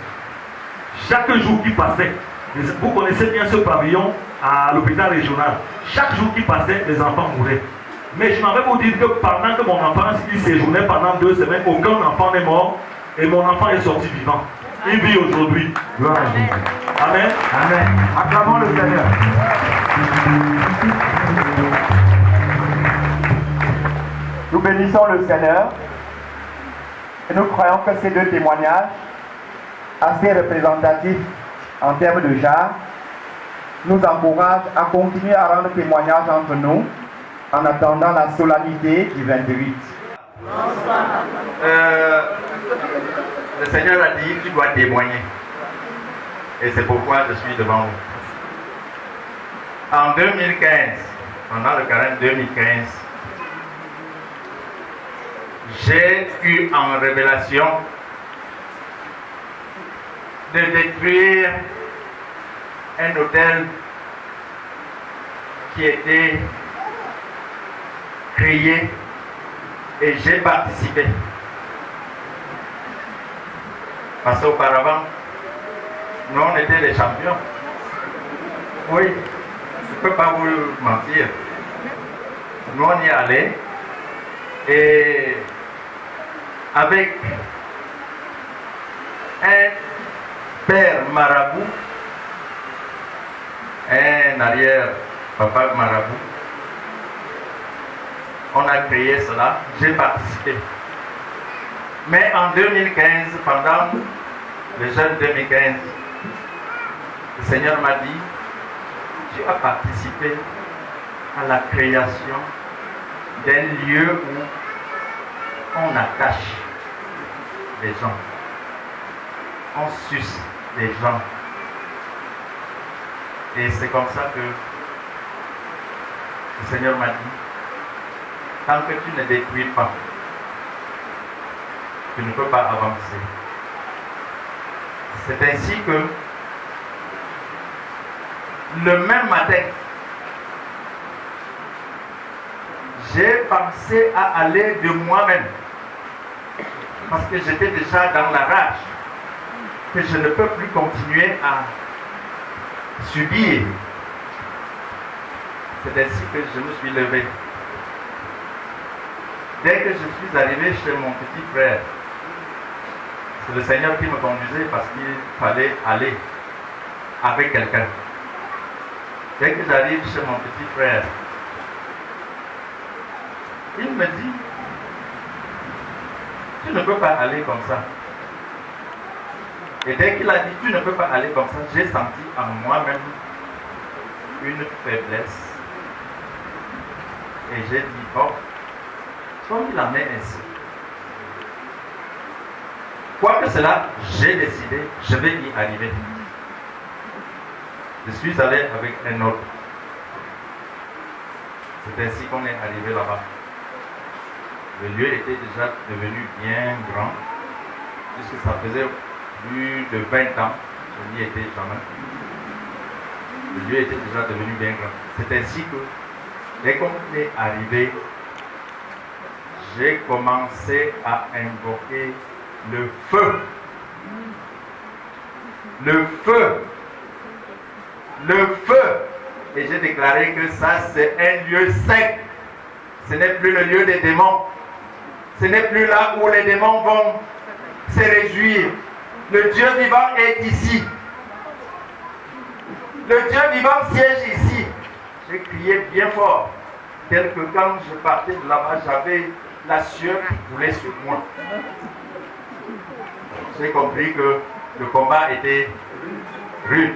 Chaque jour qui passait, vous connaissez bien ce pavillon à l'hôpital régional. Chaque jour qui passait, les enfants mouraient. Mais je m'en vais vous dire que pendant que mon enfant il séjournait pendant 2 semaines, aucun enfant n'est mort et mon enfant est sorti vivant. Il vit aujourd'hui. Gloire à Jésus. Amen. Amen. Acclamons le Seigneur. Nous bénissons le Seigneur et nous croyons que ces 2 témoignages, assez représentatifs en termes de genre, nous encouragent à continuer à rendre témoignage entre nous en attendant la solennité du 28. Le Seigneur a dit tu dois témoigner. Et c'est pourquoi je suis devant vous. En 2015, pendant le carême 2015, j'ai eu en révélation de détruire un hôtel qui était créé et j'ai participé. Parce qu'auparavant, nous on était les champions. Oui, je ne peux pas vous mentir. Nous on y allait et avec un père marabout, un arrière-papa marabout, on a créé cela, j'ai participé. Mais en 2015, pendant le jeûne 2015, le Seigneur m'a dit, tu as participé à la création d'un lieu où on attache les gens, on suce les gens. Et c'est comme ça que le Seigneur m'a dit, tant que tu ne détruis pas, tu ne peux pas avancer. C'est ainsi que le même matin, j'ai pensé à aller de moi-même parce que j'étais déjà dans la rage que je ne peux plus continuer à subir. C'est ainsi que je me suis levé. Dès que je suis arrivé chez mon petit frère, c'est le Seigneur qui me conduisait parce qu'il fallait aller avec quelqu'un. Dès que j'arrive chez mon petit frère, il me dit, tu ne peux pas aller comme ça. Et dès qu'il a dit, tu ne peux pas aller comme ça, j'ai senti en moi-même une faiblesse. Et j'ai dit, bon, comme il en est ainsi. Quoique cela, j'ai décidé, je vais y arriver. Je suis allé avec un autre. C'est ainsi qu'on est arrivé là-bas. Le lieu était déjà devenu bien grand, puisque ça faisait plus de 20 ans, je n'y étais jamais. Le lieu était déjà devenu bien grand. C'est ainsi que, dès qu'on est arrivé, j'ai commencé à invoquer le feu. Le feu. Le feu. Et j'ai déclaré que ça, c'est un lieu saint. Ce n'est plus le lieu des démons. Ce n'est plus là où les démons vont se réjouir. Le Dieu vivant est ici. Le Dieu vivant siège ici. J'ai crié bien fort, tel que quand je partais de là-bas, j'avais la sueur qui coulait sur moi. J'ai compris que le combat était rude.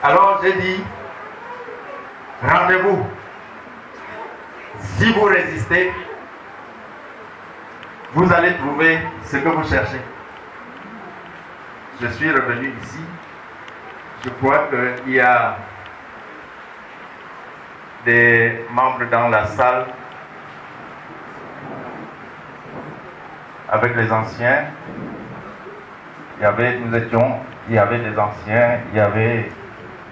Alors j'ai dit, rendez-vous. Si vous résistez, vous allez trouver ce que vous cherchez. Je suis revenu ici. Je crois qu'il y a des membres dans la salle avec les anciens. Il y avait des anciens, il y avait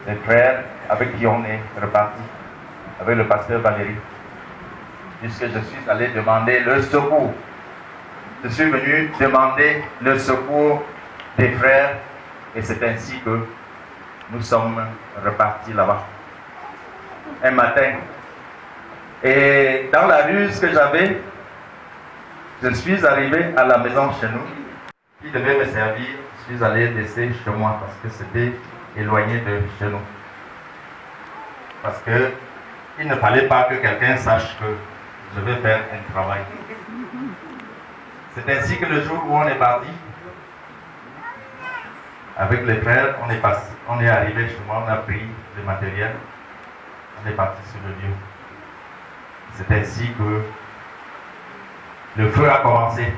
des frères avec qui on est reparti, avec le pasteur Valérie, puisque je suis allé demander le secours. Je suis venu demander le secours des frères et c'est ainsi que nous sommes repartis là-bas. Un matin, et dans la ruse que j'avais, je suis arrivé à la maison chez nous. Qui devait me servir, je suis allé laisser chez moi parce que c'était éloigné de chez nous. Parce que il ne fallait pas que quelqu'un sache que je vais faire un travail. C'est ainsi que le jour où on est parti, avec les frères, on est arrivé chez moi, on a pris le matériel, on est parti sur le lieu. C'est ainsi que le feu a commencé.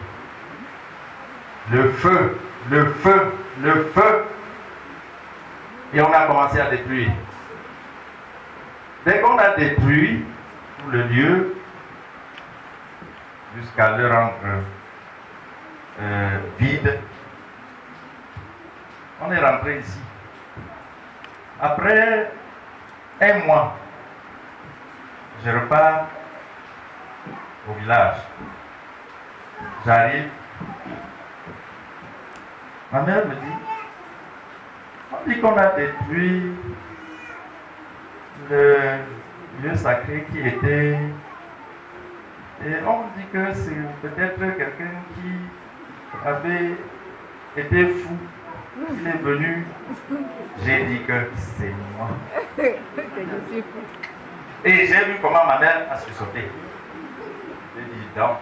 Le feu. Et on a commencé à détruire. Dès qu'on a détruit tout le lieu, jusqu'à le rendre vide, on est rentré ici. Après un mois, je repars au village. J'arrive. Ma mère me dit, on dit qu'on a détruit le lieu sacré qui était... Et on dit que c'est peut-être quelqu'un qui avait été fou. Il est venu. J'ai dit que c'est moi. Et j'ai vu comment ma mère a sursauté. J'ai dit donc,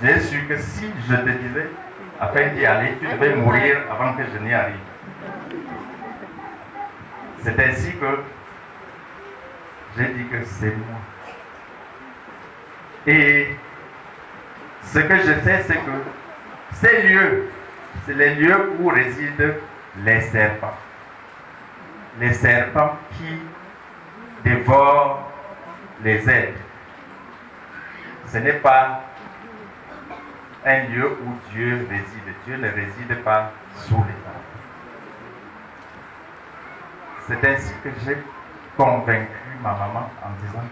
j'ai su que si je te disais, afin d'y aller, tu devais mourir avant que je n'y arrive. C'est ainsi que j'ai dit que c'est moi. Et ce que je sais, c'est que ces lieux, c'est les lieux où résident les serpents. Les serpents qui dévorent les êtres. Ce n'est pas un lieu où Dieu réside. Dieu ne réside pas sous les arbres. C'est ainsi que j'ai convaincu ma maman en disant,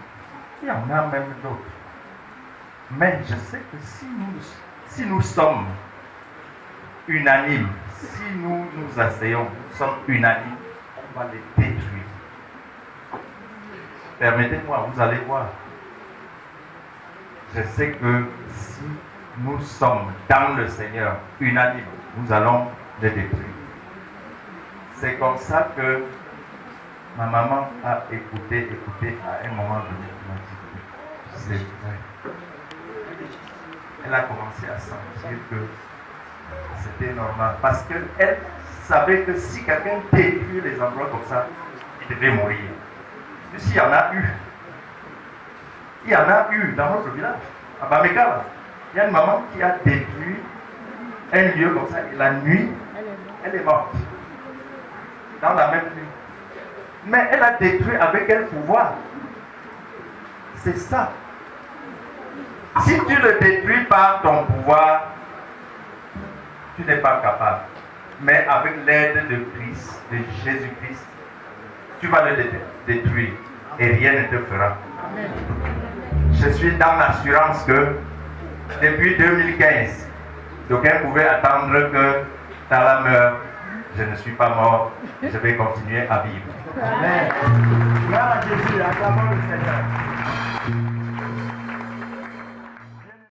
il y en a même d'autres. Mais je sais que si nous sommes unanimes, si nous nous asseyons, nous sommes unanimes, on va les détruire. Permettez-moi, vous allez voir. Je sais que si nous sommes dans le Seigneur unanimes, nous allons les détruire. C'est comme ça que ma maman a écouté à un moment donné. Elle m'a dit, c'est vrai. Elle a commencé à sentir que c'était normal. Parce qu'elle savait que si quelqu'un détruit les endroits comme ça, il devait mourir. S'il y en a eu. Il y en a eu dans notre village, à Bamekala. Il y a une maman qui a détruit un lieu comme ça, et la nuit, elle est morte. Dans la même nuit. Mais elle a détruit avec quel pouvoir? C'est ça. Si tu le détruis par ton pouvoir, tu n'es pas capable. Mais avec l'aide de Christ, de Jésus-Christ, tu vas le détruire et rien ne te fera. Je suis dans l'assurance que depuis 2015, d'aucuns pouvaient attendre que Tala meure. Je ne suis pas mort, je vais continuer à vivre. Amen. Gloire à Jésus, acclamons le Seigneur.